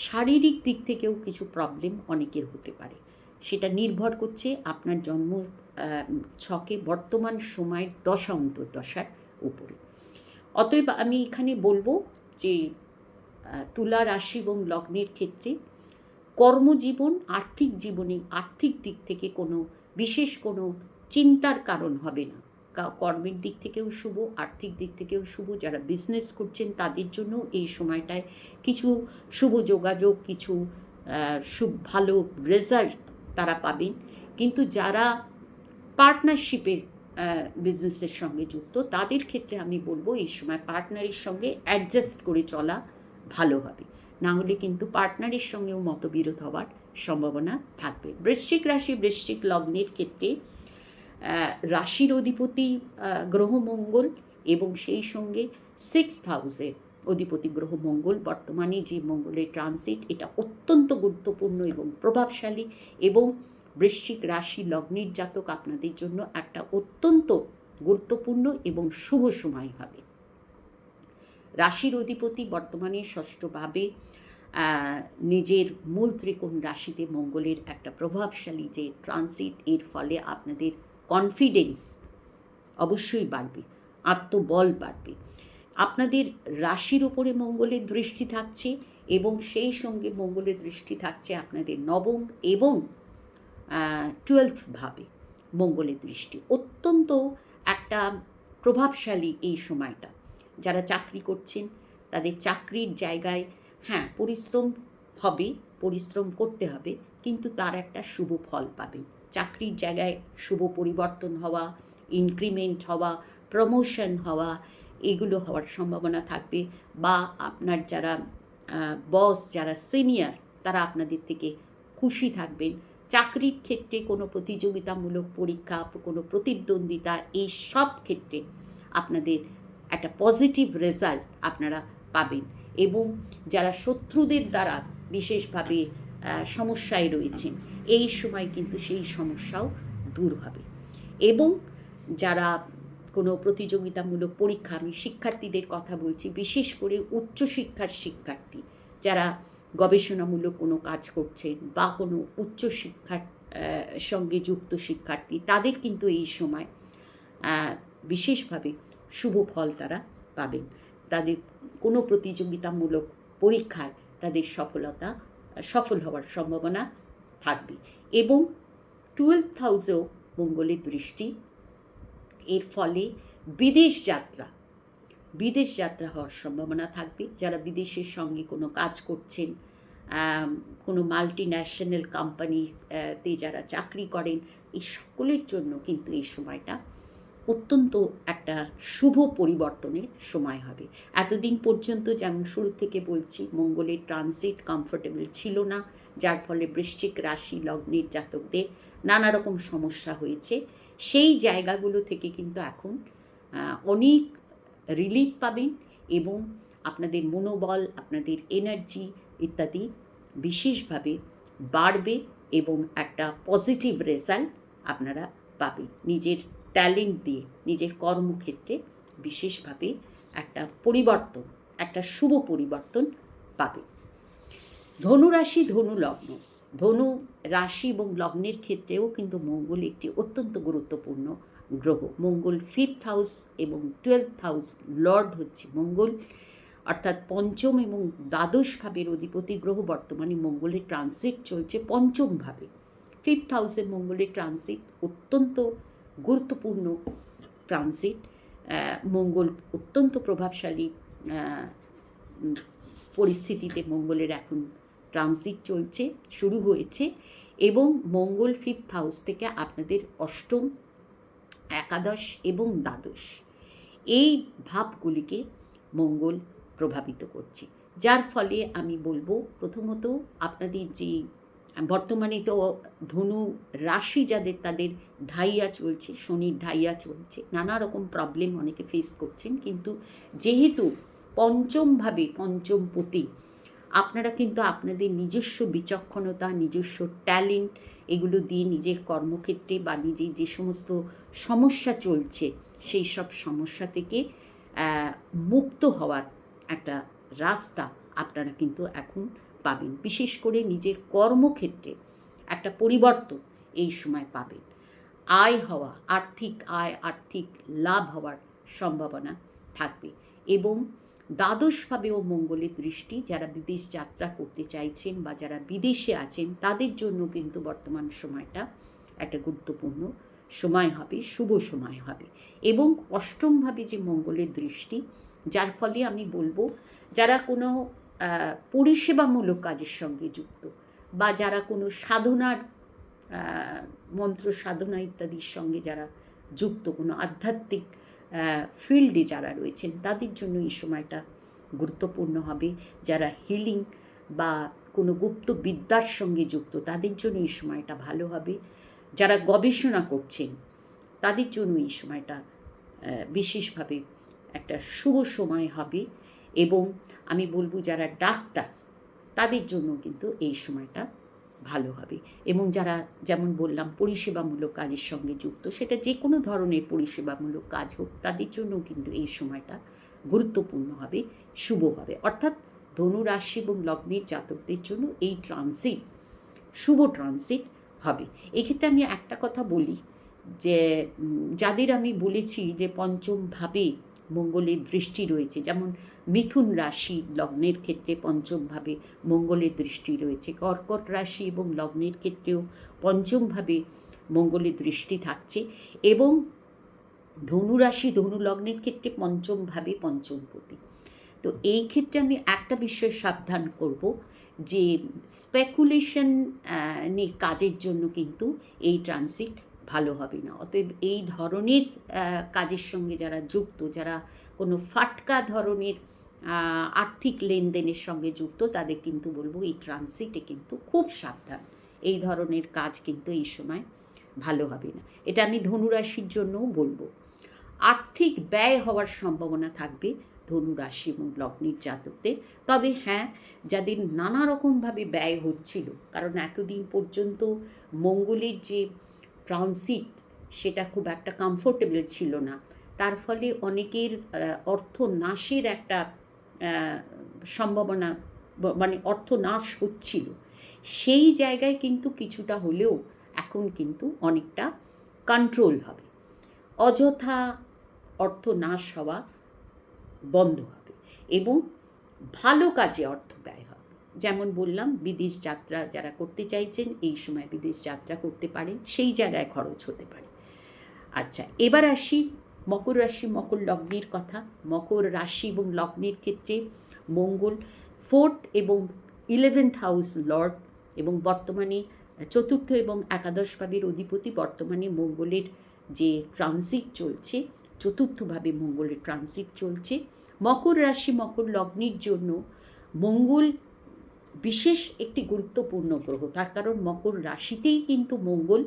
শারীরিক দিক থেকেও কিছু প্রবলেম অনেকের হতে পারে, সেটা নির্ভর করছে আপনার জন্ম ছকে বর্তমান সময়ের দশা অন্তর্দশার উপরে। অতএব আমি এখানে বলবো যে তুলা রাশি এবং লগ্নের ক্ষেত্রে কর্মজীবন, আর্থিক জীবনে, আর্থিক দিক থেকে কোনো বিশেষ কোনো চিন্তার কারণ হবে না। কর্মের দিক থেকেও শুভ, আর্থিক দিক থেকেও শুভ। যারা বিজনেস করছেন তাদের জন্য এই সময়টায় কিছু শুভ যোগাযোগ, কিছু ভালো রেজাল্ট তারা পাবেন। কিন্তু যারা পার্টনারশিপের বিজনেসের সঙ্গে যুক্ত, তাদের ক্ষেত্রে আমি বলবো এই সময় পার্টনারের সঙ্গে অ্যাডজাস্ট করে চলা ভালো হবে, না হলে কিন্তু পার্টনারের সঙ্গেও মতবিরোধ হওয়ার সম্ভাবনা থাকবে। বৃশ্চিক রাশি, বৃশ্চিক লগ্নের ক্ষেত্রে রাশির অধিপতি গ্রহ মঙ্গল এবং সেই সঙ্গে 6th হাউসে অধিপতি গ্রহ মঙ্গল, বর্তমানে যে মঙ্গলের ট্রানজিট, এটা অত্যন্ত গুরুত্বপূর্ণ এবং প্রভাবশালী, এবং বৃশ্চিক রাশি লগ্নের জাতক আপনাদের জন্য একটা অত্যন্ত গুরুত্বপূর্ণ এবং শুভ সময় হবে। রাশির অধিপতি বর্তমানে ষষ্ঠভাবে নিজের মূল ত্রিকোণ রাশিতে মঙ্গলের একটা প্রভাবশালী যে ট্রানজিট, এর ফলে আপনাদের কনফিডেন্স অবশ্যই বাড়বে, আত্মবল বাড়বে। আপনাদের রাশির ওপরে মঙ্গলের দৃষ্টি থাকছে এবং সেই সঙ্গে মঙ্গলের দৃষ্টি থাকছে আপনাদের নবম এবং 12th ভাবে মঙ্গলের দৃষ্টি। অত্যন্ত একটা প্রভাবশালী এই সময়টা। যারা চাকরি করছেন তাদের চাকরির জায়গায় পরিশ্রম হবে, পরিশ্রম করতে হবে, কিন্তু তার একটা শুভ ফল পাবেন। চাকরির জায়গায় শুভ পরিবর্তন হওয়া, ইনক্রিমেন্ট হওয়া, প্রমোশন হওয়া, এগুলো হওয়ার সম্ভাবনা থাকবে। বা আপনার যারা বস, যারা সিনিয়র, তারা আপনাদের থেকে খুশি থাকবেন। চাকরির ক্ষেত্রে কোনো প্রতিযোগিতামূলক পরীক্ষা, কোনো প্রতিদ্বন্দ্বিতা, এই সব ক্ষেত্রে আপনাদের একটা পজিটিভ রেজাল্ট আপনারা পাবেন। এবং যারা শত্রুদের দ্বারা বিশেষভাবে সমস্যায় রয়েছেন, এই সময় কিন্তু সেই সমস্যাও দূর হবে। এবং যারা কোনো প্রতিযোগিতামূলক পরীক্ষা, আমি শিক্ষার্থীদের কথা বলছি, বিশেষ করে উচ্চশিক্ষার শিক্ষার্থী যারা গবেষণামূলক কোনো কাজ করছেন বা কোনো উচ্চশিক্ষার সঙ্গে যুক্ত শিক্ষার্থী, তাদের কিন্তু এই সময় বিশেষভাবে শুভ ফল তারা পাবেন। তাদের কোনো প্রতিযোগিতামূলক পরীক্ষায় তাদের সফল হওয়ার সম্ভাবনা থাকবে। এবং 12th হাউসেও মঙ্গলের দৃষ্টি, এর ফলে বিদেশ যাত্রা হওয়ার সম্ভাবনা থাকবে। যারা বিদেশের সঙ্গে কোনো কাজ করছেন, কোনো মাল্টি ন্যাশনাল কোম্পানিতে যারা চাকরি করেন, এই সকলের জন্য কিন্তু এই সময়টা অত্যন্ত একটা শুভ পরিবর্তনের সময় হবে। এতদিন পর্যন্ত যেমন শুরু থেকে বলছি, মঙ্গলের ট্রানজিট কমফোর্টেবল ছিল না, যার ফলে বৃশ্চিক রাশি লগ্নের জাতকদের নানা রকম সমস্যা হয়েছে। সেই জায়গাগুলো থেকে কিন্তু এখন অনেক রিলিফ পাবেন এবং আপনাদের মনোবল, আপনাদের এনার্জি ইত্যাদি বিশেষভাবে বাড়বে এবং একটা পজিটিভ রেজাল্ট আপনারা পাবেন। নিজের ট্যালেন্ট দিয়ে নিজের কর্মক্ষেত্রে বিশেষভাবে একটা পরিবর্তন, একটা শুভ পরিবর্তন পাবে। ধনুরাশি, ধনু লগ্ন, ধনু রাশি এবং লগ্নের ক্ষেত্রেও কিন্তু মঙ্গল একটি অত্যন্ত গুরুত্বপূর্ণ গ্রহ। মঙ্গল 5th হাউস এবং 12th হাউস লর্ড হচ্ছে মঙ্গল, অর্থাৎ পঞ্চম এবং দ্বাদশ ভাবের অধিপতি গ্রহ। বর্তমানে মঙ্গলের ট্রানজিট চলছে পঞ্চম ভাবে। 5th হাউসের মঙ্গলের ট্রানজিট অত্যন্ত গুরুত্বপূর্ণ ট্রানজিট। মঙ্গল অত্যন্ত প্রভাবশালী পরিস্থিতিতে মঙ্গলের এখন ট্রানজিট চলছে, শুরু হয়েছে। এবং মঙ্গল 5th হাউস থেকে আপনাদের অষ্টম, একাদশ এবং দ্বাদশ এই ভাবগুলিকে মঙ্গল প্রভাবিত করছে, যার ফলে আমি বলবো প্রথমত আপনাদের যে বর্তমানে তো ধনু রাশি যাদের, তাদের ঢাইয়া চলছে, শনির ঢাইয়া চলছে, নানা রকম প্রবলেম অনেকে ফেস করছেন। কিন্তু যেহেতু পঞ্চমভাবে পঞ্চমপতি, আপনারা কিন্তু আপনাদের নিজস্ব বিচক্ষণতা, নিজস্ব ট্যালেন্ট, এগুলো দিয়ে নিজের কর্মক্ষেত্রে বা নিজের যে সমস্ত সমস্যা চলছে, সেই সব সমস্যা থেকে মুক্ত হওয়ার একটা রাস্তা আপনারা কিন্তু এখন পাবেন। বিশেষ করে নিজের কর্মক্ষেত্রে একটা পরিবর্তন এই সময় পাবেন। আর্থিক লাভ হওয়ার সম্ভাবনা থাকবে। এবং দ্বাদশভাবেও মঙ্গলের দৃষ্টি, যারা বিদেশ যাত্রা করতে চাইছেন বা যারা বিদেশে আছেন, তাদের জন্য কিন্তু বর্তমান সময়টা একটা গুরুত্বপূর্ণ সময় হবে, শুভ সময় হবে। এবং অষ্টমভাবে যে মঙ্গলের দৃষ্টি, যার ফলে আমি বলবো যারা কোনো পরিষেবামূলক কাজের সঙ্গে যুক্ত বা যারা কোনো সাধনার মন্ত্র সাধনা ইত্যাদির সঙ্গে যারা যুক্ত, কোনো আধ্যাত্মিক ফিল্ডে যারা রয়েছেন, তাদের জন্য এই সময়টা গুরুত্বপূর্ণ হবে। যারা হিলিং বা কোনো গুপ্ত বিদ্যার সঙ্গে যুক্ত, তাদের জন্য এই সময়টা ভালো হবে। যারা গবেষণা করছেন, তাদের জন্য এই সময়টা বিশেষভাবে একটা শুভ সময় হবে। এবং আমি বলবো যারা ডাক্তার তাদের জন্য কিন্তু এই সময়টা ভালো হবে। এবং যারা, যেমন বললাম, পরিষেবামূলক কাজের সঙ্গে যুক্ত, সেটা যে কোনো ধরনের পরিষেবামূলক কাজ হোক, তাদের জন্য কিন্তু এই সময়টা গুরুত্বপূর্ণ হবে, শুভ হবে। অর্থাৎ ধনু রাশি এবং লগ্নের জাতকদের জন্য এই ট্রানজিট শুভ ট্রানজিট হবে। এক্ষেত্রে আমি একটা কথা বলি যে যাদের আমি বলেছি যে পঞ্চমভাবে মঙ্গলের দৃষ্টি রয়েছে, যেমন মিথুন রাশি লগ্নের ক্ষেত্রে পঞ্চমভাবে মঙ্গলের দৃষ্টি রয়েছে, কর্কট রাশি এবং লগ্নের ক্ষেত্রেও পঞ্চমভাবে মঙ্গলের দৃষ্টি থাকছে, এবং ধনু রাশি ধনু লগ্নের ক্ষেত্রে পঞ্চমভাবে পঞ্চমপতি। তো এই ক্ষেত্রে আমি একটা বিষয় সাবধান করব যে স্পেকুলেশন কাজের জন্য কিন্তু এই ট্রানজিট ভালো হবে না। অতএব এই ধরনের কাজের সঙ্গে যারা যুক্ত, যারা কোনো ফাটকা ধরনের আর্থিক লেনদেনের সঙ্গে যুক্ত, তাদের কিন্তু বলবো এই ট্রানজিটে কিন্তু খুব সাবধান। এই ধরনের কাজ কিন্তু এই সময় ভালো হবে না। এটা আমি ধনুরাশির জন্যও বলবো। আর্থিক ব্যয় হওয়ার সম্ভাবনা থাকবে ধনু রাশি এবং লগ্নের জাতকদের। তবে হ্যাঁ, যাদের নানা রকমভাবে ব্যয় হচ্ছিল, কারণ এতদিন পর্যন্ত মঙ্গলের যে ট্রানজিট সেটা খুব একটা কমফোর্টেবল ছিল না, তার ফলে অনেকের অর্থ নাশের একটা সম্ভাবনা, মানে অর্থ নাশ হচ্ছিল, সেই জায়গায় কিন্তু কিছুটা হলেও এখন কিন্তু অনেকটা কন্ট্রোল হবে। অযথা অর্থ নাশ হওয়া বন্ধ হবে এবং ভালো কাজে অর্থ ব্যয় হবে। যেমন বললাম, বিদেশ যাত্রা যারা করতে চাইছেন এই সময় বিদেশ যাত্রা করতে পারেন, সেই জায়গায় খরচ হতে পারে। আচ্ছা, এবার আসি মকর রাশি মকর লগ্নের কথা। মকর রাশি এবং লগ্নের ক্ষেত্রে মঙ্গল 4th এবং 11th হাউস লর্ড, এবং বর্তমানে 4th এবং একাদশ ভাবের অধিপতি। বর্তমানে মঙ্গলের যে ট্রানজিট চলছে, 4th-ভাবে মঙ্গলের ট্রানজিট চলছে। মকর রাশি মকর লগ্নের জন্য মঙ্গল বিশেষ একটি গুরুত্বপূর্ণ গ্রহ, তার কারণ মকর রাশিতেই কিন্তু মঙ্গল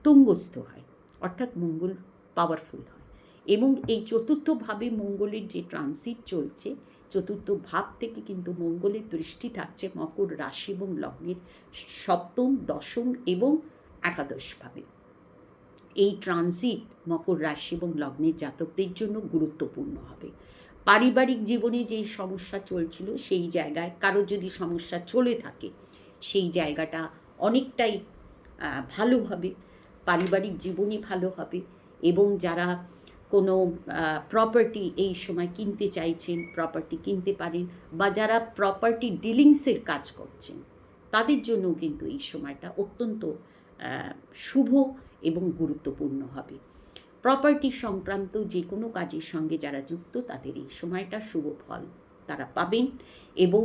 তুঙ্গস্থ হয়, অর্থাৎ মঙ্গল পাওয়ারফুল হয়। এবং এই 4th-ভাবে মঙ্গলের যে ট্রানজিট চলছে, 4th ভাব থেকে কিন্তু মঙ্গলের দৃষ্টি থাকছে মকর রাশি এবং লগ্নের 7ম, 10ম এবং একাদশভাবে। এই ট্রানজিট মকর রাশি এবং লগ্নের জাতকদের জন্য গুরুত্বপূর্ণ হবে। পারিবারিক জীবনে যেই সমস্যা চলছিল, সেই জায়গায় কারো যদি সমস্যা চলে থাকে, সেই জায়গাটা অনেকটাই ভালো হবে, পারিবারিক জীবনই ভালো হবে। এবং যারা কোনো প্রপার্টি এই সময় কিনতে চাইছেন, প্রপার্টি কিনতে পারেন, বা যারা প্রপার্টি ডিলিংসের কাজ করছেন, তাদের জন্য কিন্তু এই সময়টা অত্যন্ত শুভ এবং গুরুত্বপূর্ণ হবে। প্রপার্টি সংক্রান্ত যে কোনো কাজের সঙ্গে যারা যুক্ত, তাদের এই সময়টা শুভ ফল তারা পাবেন। এবং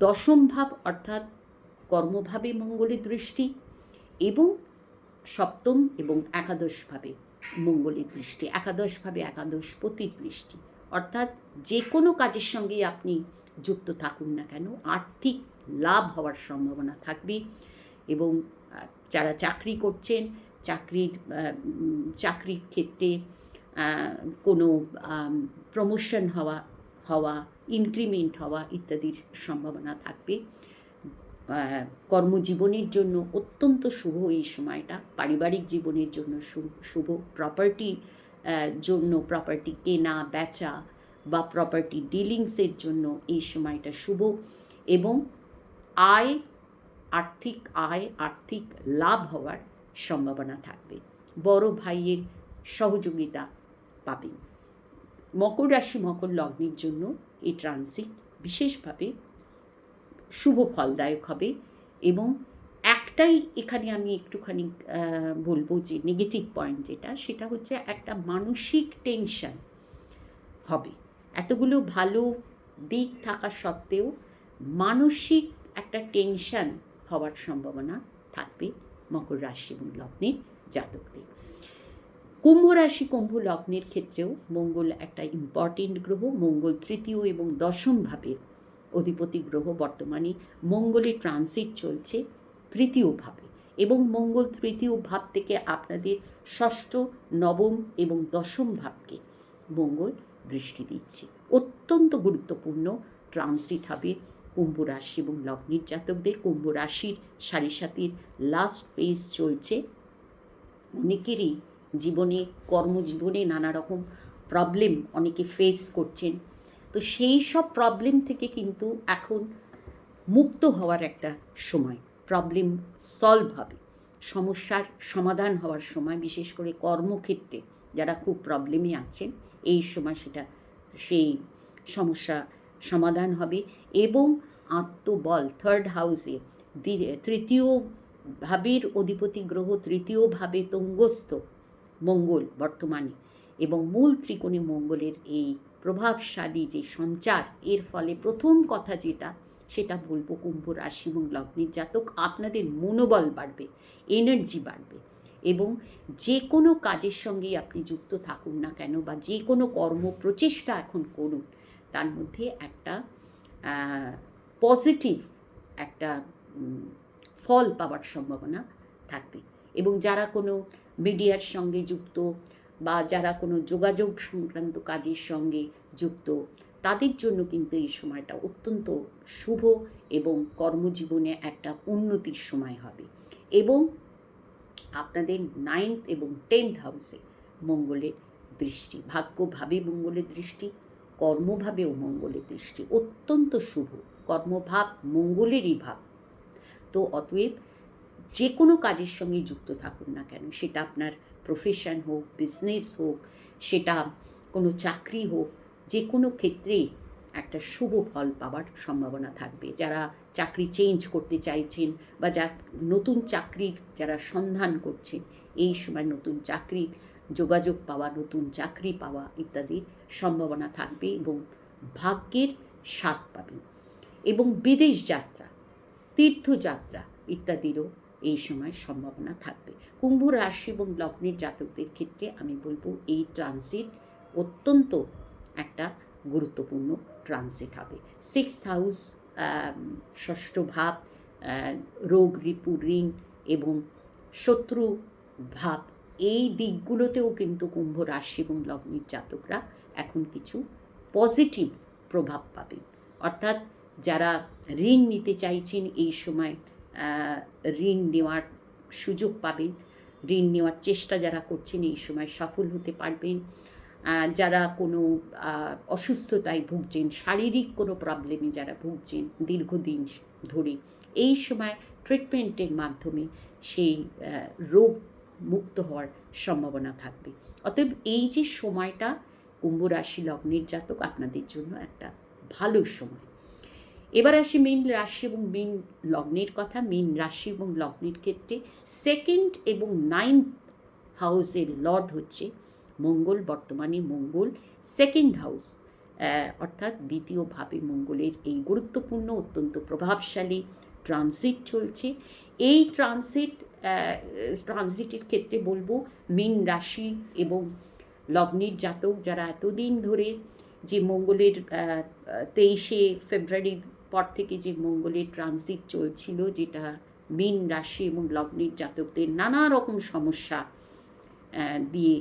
10ম ভাব অর্থাৎ কর্মভাবে মঙ্গলের দৃষ্টি, এবং 7ম এবং একাদশভাবে মঙ্গলের দৃষ্টি, একাদশভাবে একাদশপতির দৃষ্টি, অর্থাৎ যে কোনো কাজের সঙ্গে আপনি যুক্ত থাকুন না কেন, আর্থিক লাভ হওয়ার সম্ভাবনা থাকবে। এবং যারা চাকরি করছেন, চাকরির ক্ষেত্রে কোনো প্রমোশন হওয়া, ইনক্রিমেন্ট হওয়া ইত্যাদির সম্ভাবনা থাকবে। কর্মজীবনের জন্য অত্যন্ত শুভ এই সময়টা, পারিবারিক জীবনের জন্য শুভ, প্রপার্টির জন্য, প্রপার্টি কেনা বেচা বা প্রপার্টি ডিলিংসের জন্য এই সময়টা শুভ। এবং আর্থিক লাভ হওয়ার সম্ভাবনা থাকবে, বড় ভাইয়ের সহযোগিতা পাবেন। মকর রাশি মকর লগ্নের জন্য এই ট্রানজিট বিশেষভাবে শুভ ফলদায়ক হবে। এবং একটাই এখানে আমি একটুখানি বলবো যে নেগেটিভ পয়েন্ট যেটা, সেটা হচ্ছে একটা মানসিক টেনশন হবে। এতগুলো ভালো দিক থাকা সত্ত্বেও মানসিক একটা টেনশন হওয়ার সম্ভাবনা থাকবে মকর রাশি এবং লগ্নের জাতকদের। কুম্ভ রাশি কুম্ভ লগ্নের ক্ষেত্রেও মঙ্গল একটা ইম্পর্টেন্ট গ্রহ। মঙ্গল 3য় এবং 10ম ভাবের অধিপতি গ্রহ। বর্তমানে মঙ্গলের ট্রানজিট চলছে 3য় ভাবে, এবং মঙ্গল 3য় ভাব থেকে আপনাদের 6ষ্ঠ, 9ম এবং 10ম ভাবকে মঙ্গল দৃষ্টি দিচ্ছে। অত্যন্ত গুরুত্বপূর্ণ ট্রানজিট হবে কুম্ভ রাশি এবং লগ্নের জাতকদের। কুম্ভ রাশির সাড়ে সাতির লাস্ট ফেজ চলছে। অনেকেরই জীবনে, কর্মজীবনে নানা রকম প্রবলেম অনেকে ফেস করছেন। তো সেই সব প্রবলেম থেকে কিন্তু এখন মুক্ত হওয়ার একটা সময়, প্রবলেম সলভ হবে, সমস্যার সমাধান হওয়ার সময়, বিশেষ করে কর্মক্ষেত্রে যারা খুব প্রবলেমে আছেন এই সময় সেই সমস্যা সমাধান হবে। এবং আত্মবল, থার্ড হাউসে তৃতীয় ভাবের অধিপতি গ্রহ, তৃতীয় ভাবে তুঙ্গস্থ মঙ্গল বর্তমানে, এবং মূল ত্রিকোণে মঙ্গলের এই প্রভাবশালী যে সঞ্চার, এর ফলে প্রথম কথা সেটা বলবো কুম্ভ রাশি এবং লগ্নের জাতক, আপনাদের মনোবল বাড়বে, এনার্জি বাড়বে, এবং যে কোনো কাজের সঙ্গেই আপনি যুক্ত থাকুন না কেন বা যে কোনো কর্ম প্রচেষ্টা এখন করুন, তার মধ্যে একটা পজিটিভ একটা ফল পাওয়ার সম্ভাবনা থাকবে। এবং যারা কোনো মিডিয়ার সঙ্গে যুক্ত বা যারা কোনো যোগাযোগ সংক্রান্ত কাজের সঙ্গে যুক্ত, তাদের জন্য কিন্তু এই সময়টা অত্যন্ত শুভ এবং কর্মজীবনে একটা উন্নতির সময় হবে। এবং আপনাদের 9th এবং 10th হাউসে মঙ্গলের দৃষ্টি, ভাগ্যভাবে মঙ্গলের দৃষ্টি, কর্মভাবেও মঙ্গলের দৃষ্টি, অত্যন্ত শুভ। কর্মভাব মঙ্গলেরই ভাব। তো অতএব যে কোনো কাজের সঙ্গে যুক্ত থাকুন না কেন, সেটা আপনার প্রফেশন হোক, বিজনেস হোক, সেটা কোনো চাকরি হোক, যে কোনো ক্ষেত্রেই একটা শুভ ফল পাওয়ার সম্ভাবনা থাকবে। যারা চাকরি চেঞ্জ করতে চাইছেন বা নতুন চাকরির যারা সন্ধান করছেন, এই সময় নতুন চাকরির যোগাযোগ পাওয়া, নতুন চাকরি পাওয়া ইত্যাদি সম্ভাবনা থাকবে এবং ভাগ্যের স্বাদ পাবেন। এবং বিদেশ যাত্রা, তীর্থযাত্রা ইত্যাদিরও এই সময় সম্ভাবনা থাকবে। কুম্ভ রাশি এবং লগ্নের জাতকদের ক্ষেত্রে আমি বলবো এই ট্রানজিট অত্যন্ত একটা গুরুত্বপূর্ণ ট্রানজিট হবে। 6th হাউস, ষষ্ঠ ভাব, রোগ, রিপু, ঋণ এবং শত্রু ভাব, এই দিকগুলোতেও কিন্তু কুম্ভ রাশি এবং লগ্নের জাতকরা এখন কিছু পজিটিভ প্রভাব পাবেন। অর্থাৎ যারা ঋণ নিতে চাইছেন এই সময় ঋণ নেওয়ার সুযোগ পাবেন, ঋণ নেওয়ার চেষ্টা যারা করছেন এই সময় সফল হতে পারবেন। যারা কোনো অসুস্থতায় ভুগছেন, শারীরিক কোনো প্রবলেমে যারা ভুগছেন দীর্ঘদিন ধরে, এই সময় ট্রিটমেন্টের মাধ্যমে সেই রোগ মুক্ত হওয়ার সম্ভাবনা থাকবে। অতএব এই যে সময়টা কুম্ভ রাশি লগ্নের জাতক আপনাদের জন্য একটা ভালো সময়। এবার আসি মীন রাশি এবং মীন লগ্নের কথা। মীন রাশি এবং লগ্নের ক্ষেত্রে 2nd এবং 9th হাউসের লর্ড হচ্ছে মঙ্গল। বর্তমানে মঙ্গল 2nd হাউস, অর্থাৎ দ্বিতীয় ভাবে মঙ্গলের এই গুরুত্বপূর্ণ অত্যন্ত প্রভাবশালী ট্রানজিট চলছে। এই ট্রানজিটের ক্ষেত্রে বলবো মীন রাশি এবং লগ্নের জাতক যারা এতদিন ধরে যে মঙ্গলের 23শে ফেব্রুয়ারির পর থেকে যে মঙ্গলের ট্রানজিট চলছিল, যেটা মীন রাশি এবং লগ্নের জাতকদের নানা রকম সমস্যা দিয়ে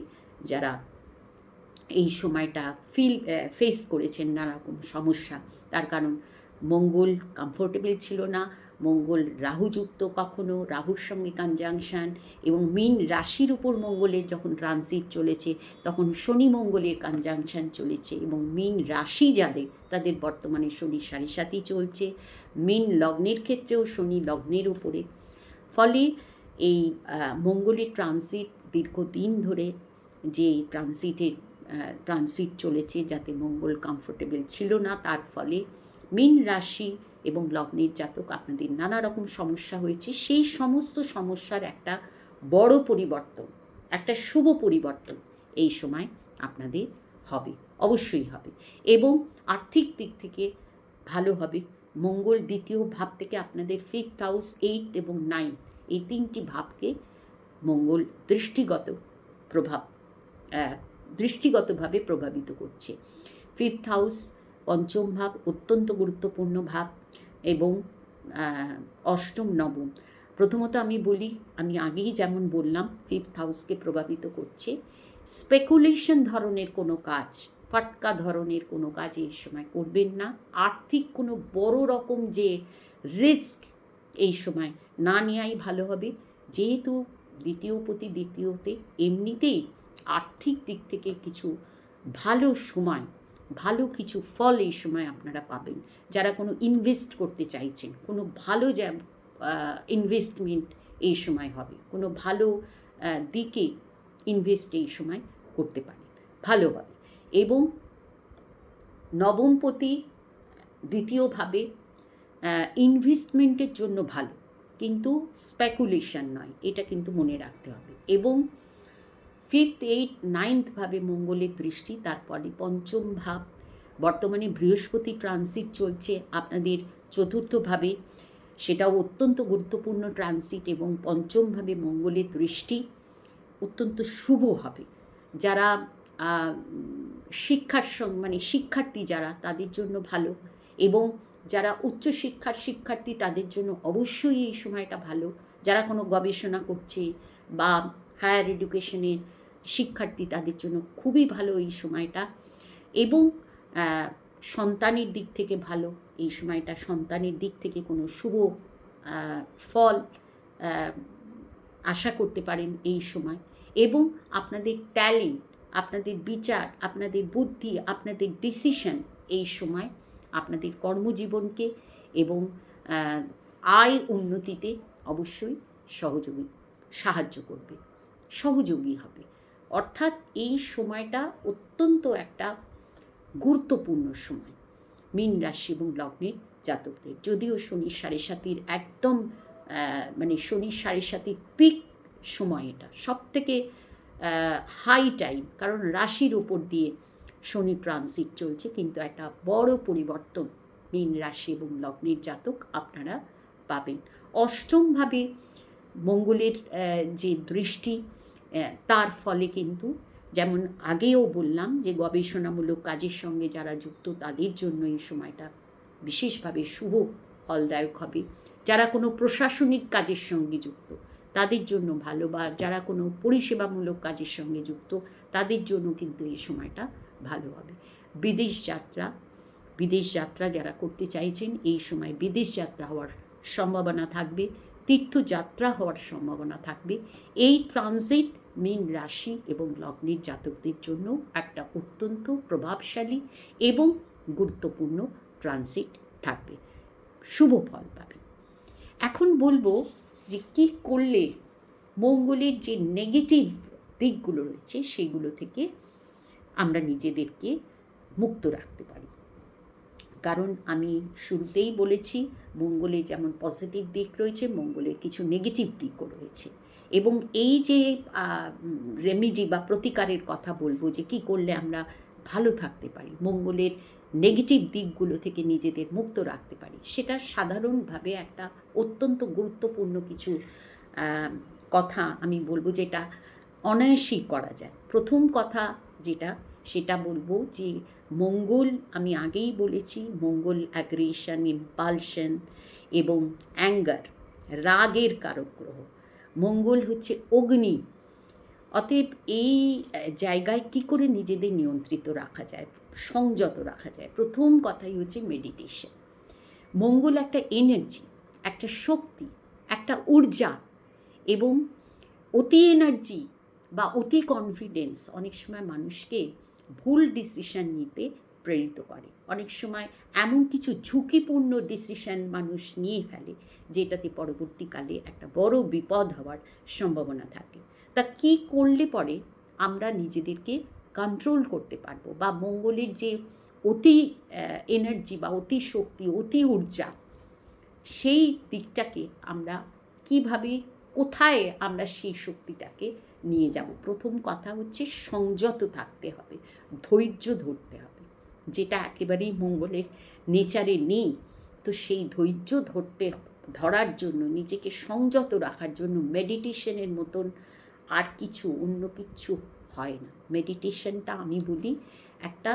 যারা এই সময়টা ফেস করেছেন, নানা রকম সমস্যা, তার কারণ মঙ্গল কমফোর্টেবল ছিল না, মঙ্গল রাহুযুক্ত, কখনো রাহুর সঙ্গে কনজাংশন, এবং মীন রাশির উপর মঙ্গলের যখন ট্রানজিট চলেছে তখন শনি মঙ্গলের কনজাংশন চলেছে, এবং মীন রাশি যাদের তাদের বর্তমানে শনি সাড়ে সাতই চলছে, মীন লগ্নের ক্ষেত্রেও শনি লগ্নের উপরে। ফলে এই মঙ্গলের ট্রানজিট দীর্ঘদিন ধরে যে ট্রানজিট চলেছে, যাতে মঙ্গল কমফোর্টেবল ছিল না, তার ফলে মীন রাশি এবং লগ্নের জাতক আপনাদের নানা রকম সমস্যা হয়েছে। সেই সমস্ত সমস্যার একটা বড় পরিবর্তন, একটা শুভ পরিবর্তন এই সময় আপনাদের হবে, অবশ্যই হবে। এবং আর্থিক দিক থেকে ভালো হবে। মঙ্গল দ্বিতীয় ভাব থেকে আপনাদের 5th হাউস, 8th এবং 9th, এই 3টি ভাবকে মঙ্গল দৃষ্টিগতভাবে প্রভাবিত করছে। 5th হাউস পঞ্চম ভাব, অত্যন্ত গুরুত্বপূর্ণ ভাব, এবং অষ্টম, নবম। প্রথমত আমি বলি, আমি আগেই যেমন বললাম 5th হাউসকে প্রভাবিত করছে, স্পেকুলেশন ধরনের কোনো কাজ, ফাটকা ধরনের কোনো কাজ এই সময় করবেন না। আর্থিক কোনো বড় রকম যে রিস্ক এই সময় না নেওয়াই ভালো হবে, যেহেতু দ্বিতীয়তে এমনিতেই আর্থিক দিক থেকে কিছু ভালো সময়, ভালো কিছু ফল এই সময় আপনারা পাবেন। যারা কোনো ইনভেস্ট করতে চাইছেন, কোনো ভালো ইনভেস্টমেন্ট এই সময় হবে, কোনো ভালো দিকে ইনভেস্ট এই সময় করতে পারেন, ভালো হবে। এবং নবমপতি দ্বিতীয়ভাবে ইনভেস্টমেন্টের জন্য ভালো, কিন্তু স্পেকুলেশন নয়, এটা কিন্তু মনে রাখতে হবে। এবং 5th, 8th, 9th ভাবে মঙ্গলের দৃষ্টি, তারপরে পঞ্চম ভাব, বর্তমানে বৃহস্পতি ট্রানজিট চলছে আপনাদের চতুর্থভাবে, সেটাও অত্যন্ত গুরুত্বপূর্ণ ট্রানজিট। এবং পঞ্চমভাবে মঙ্গলের দৃষ্টি অত্যন্ত শুভ হবে। যারা শিক্ষার্থী যারা, তাদের জন্য ভালো। এবং যারা উচ্চশিক্ষার শিক্ষার্থী, তাদের জন্য অবশ্যই এই সময়টা ভালো। যারা কোনো গবেষণা করছে বা হায়ার এডুকেশনের শিক্ষার্থী, তাদের জন্য খুবই ভালো এই সময়টা। এবং সন্তানের দিক থেকে ভালো এই সময়টা, সন্তানের দিক থেকে কোনো শুভ ফল আশা করতে পারেন এই সময়। এবং আপনাদের ট্যালেন্ট, আপনাদের বিচার, আপনাদের বুদ্ধি, আপনাদের ডিসিশন এই সময় আপনাদের কর্মজীবনকে এবং আয় উন্নতিতে অবশ্যই সাহায্য করবে, সহযোগী হবে। অর্থাৎ এই সময়টা অত্যন্ত একটা গুরুত্বপূর্ণ সময় মীন রাশি এবং লগ্নের জাতকদের। যদিও শনির 7.5 একদম শনির 7.5 পিক সময়, এটা সব থেকে হাই টাইম, কারণ রাশির উপর দিয়ে শনি ট্রানজিট চলছে, কিন্তু একটা বড় পরিবর্তন মীন রাশি এবং লগ্নের জাতক আপনারা পাবেন। অষ্টমভাবে মঙ্গলের যে দৃষ্টি, তার ফলে কিন্তু যেমন আগেও বললাম যে গবেষণামূলক কাজের সঙ্গে যারা যুক্ত, তাদের জন্য এই সময়টা বিশেষভাবে শুভ ফলদায়ক হবে। যারা কোনো প্রশাসনিক কাজের সঙ্গে যুক্ত, তাদের জন্য ভালো, বা যারা কোনো পরিষেবামূলক কাজের সঙ্গে যুক্ত, তাদের জন্য কিন্তু এই সময়টা ভালো হবে। বিদেশ যাত্রা যারা করতে চাইছেন, এই সময় বিদেশ যাত্রা হওয়ার সম্ভাবনা থাকবে, তীর্থযাত্রা হওয়ার সম্ভাবনা থাকবে। এই ট্রানজিট মীন রাশি এবং লগ্নের জাতকদের জন্য একটা অত্যন্ত প্রভাবশালী এবং গুরুত্বপূর্ণ ট্রানজিট থাকবে, শুভ ফল পাবে। এখন বলবো যে কী করলে মঙ্গলের যে নেগেটিভ দিকগুলো রয়েছে, সেগুলো থেকে আমরা নিজেদেরকে মুক্ত রাখতে পারি। কারণ আমি শুরুতেই বলেছি, মঙ্গলে যেমন পজিটিভ দিক রয়েছে, মঙ্গলের কিছু নেগেটিভ দিকও রয়েছে। এবং এই যে রেমিডি বা প্রতিকারের কথা বলবো, যে কী করলে আমরা ভালো থাকতে পারি, মঙ্গলের নেগেটিভ দিকগুলো থেকে নিজেদের মুক্ত রাখতে পারি, সেটা সাধারণভাবে একটা অত্যন্ত গুরুত্বপূর্ণ কিছু কথা আমি বলবো, যেটা অনায়াসেই করা যায়। প্রথম কথা সেটা বলবো যে মঙ্গল, আমি আগেই বলেছি, মঙ্গল অ্যাগ্রেশন, ইম্পালশন এবং অ্যাঙ্গার, রাগের কারক গ্রহ। মঙ্গল হচ্ছে অগ্নি। অতএব এই জায়গায় কী করে নিজেদের নিয়ন্ত্রিত রাখা যায়, সংযত রাখা যায়, প্রথম কথাই হচ্ছে মেডিটেশন। মঙ্গল একটা এনার্জি, একটা শক্তি, একটা ঊর্জা, এবং অতি এনার্জি বা অতি কনফিডেন্স অনেক সময় মানুষকে ভুল ডিসিশন নিতে প্রেরিত করে। অনেক সময় এমন কিছু ঝুঁকিপূর্ণ ডিসিশন মানুষ নিয়ে ফেলে, যেটাতে পরবর্তীকালে একটা বড় বিপদ হওয়ার সম্ভাবনা থাকে। তা কী করলে পরে আমরা নিজেদেরকে কন্ট্রোল করতে পারবো, বা মঙ্গলের যে অতি এনার্জি বা অতি শক্তি, অতি ঊর্জা, সেই দিকটাকে আমরা কিভাবে, কোথায় আমরা সেই শক্তিটাকে নিয়ে যাব? প্রথম কথা হচ্ছে সংযত থাকতে হবে, ধৈর্য ধরতে হবে, যেটা একেবারেই মঙ্গলের নেচারে নেই। তো সেই ধৈর্য ধরার জন্য, নিজেকে সংযত রাখার জন্য মেডিটেশনের মতন আর অন্য কিছু হয় না। মেডিটেশনটা আমি বলি একটা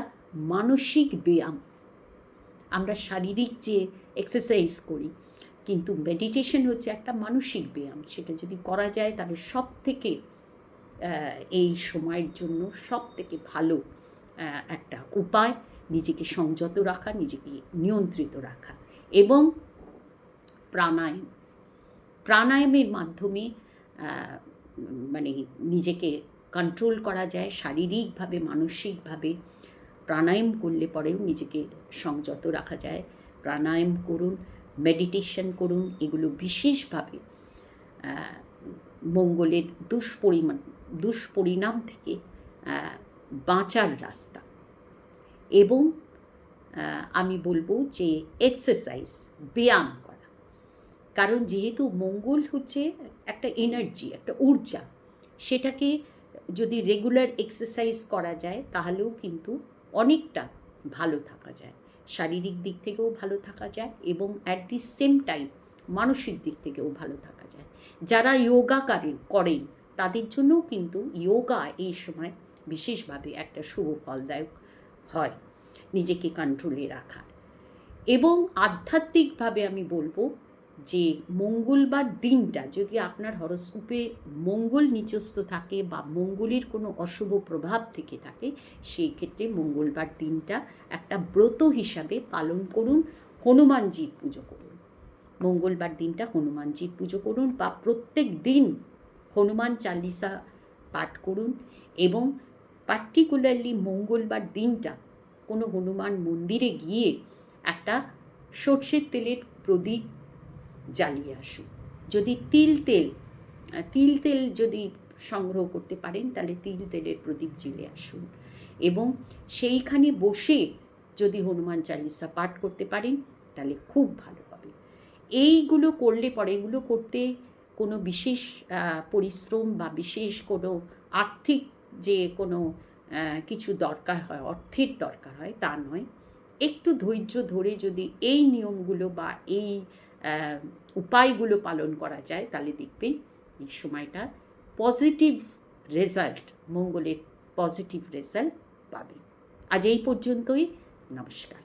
মানসিক ব্যায়াম। আমরা শারীরিক যে এক্সারসাইজ করি, কিন্তু মেডিটেশন হচ্ছে একটা মানসিক ব্যায়াম। সেটা যদি করা যায়, তাহলে সব থেকে এই সময়ের জন্য সব থেকে ভালো একটা উপায় নিজেকে সংযত রাখা, নিজেকে নিয়ন্ত্রিত রাখা এবং প্রাণায়ামের মাধ্যমে মানে নিজেকে কন্ট্রোল করা যায় শারীরিকভাবে, মানসিকভাবে। প্রাণায়াম করলে পরেও নিজেকে সংযত রাখা যায়। প্রাণায়াম করুন, মেডিটেশন করুন, এগুলো বিশেষভাবে মঙ্গলের দুষ্পরিণাম থেকে বাঁচার রাস্তা। এবং আমি বলবো যে এক্সারসাইজ, ব্যায়াম করা, কারণ যেহেতু মঙ্গল হচ্ছে একটা এনার্জি, একটা ঊর্জা, সেটাকে যদি রেগুলার এক্সারসাইজ করা যায় তাহলেও কিন্তু অনেকটা ভালো থাকা যায়, শারীরিক দিক থেকেও ভালো থাকা যায় এবং অ্যাট দি সেম টাইম মানসিক দিক থেকেও ভালো থাকা যায়। যারা যোগা করেন তাদের জন্যও কিন্তু যোগা এই সময় বিশেষভাবে একটা শুভ ফলদায়ক হয় নিজেকে কন্ট্রোলে রাখার। এবং আধ্যাত্মিকভাবে আমি বলবো যে মঙ্গলবার দিনটা যদি আপনার হরস্কোপে মঙ্গল নিচস্থ থাকে বা মঙ্গলের কোনো অশুভ প্রভাব থেকে থাকে, সেই ক্ষেত্রে মঙ্গলবার দিনটা একটা ব্রত হিসাবে পালন করুন, হনুমানজির পুজো করুন। মঙ্গলবার দিনটা হনুমানজির পুজো করুন বা প্রত্যেক দিন হনুমান চালিসা পাঠ করুন এবং পার্টিকুলারলি মঙ্গলবার দিনটা কোনো হনুমান মন্দিরে গিয়ে একটা সর্ষের তেলের প্রদীপ জ্বালিয়ে আসুন। যদি তিল তেল যদি সংগ্রহ করতে পারেন তাহলে তিল তেলের প্রদীপ জ্বেলে আসুন এবং সেইখানে বসে যদি হনুমান চালিসা পাঠ করতে পারেন তাহলে খুব ভালো হবে। এইগুলো করলে পরে, এগুলো করতে কোনো বিশেষ পরিশ্রম বা বিশেষ কোনো আর্থিক যে কোনো কিছু দরকার হয়, অর্থের দরকার হয় তা নয়। একটু ধৈর্য ধরে যদি এই নিয়মগুলো বা এই উপায়গুলো পালন করা যায় তাহলে দেখবেন এই সময়টা পজিটিভ রেজাল্ট, মঙ্গলের পজিটিভ রেজাল্ট পাবেন। আজ এই পর্যন্তই, নমস্কার।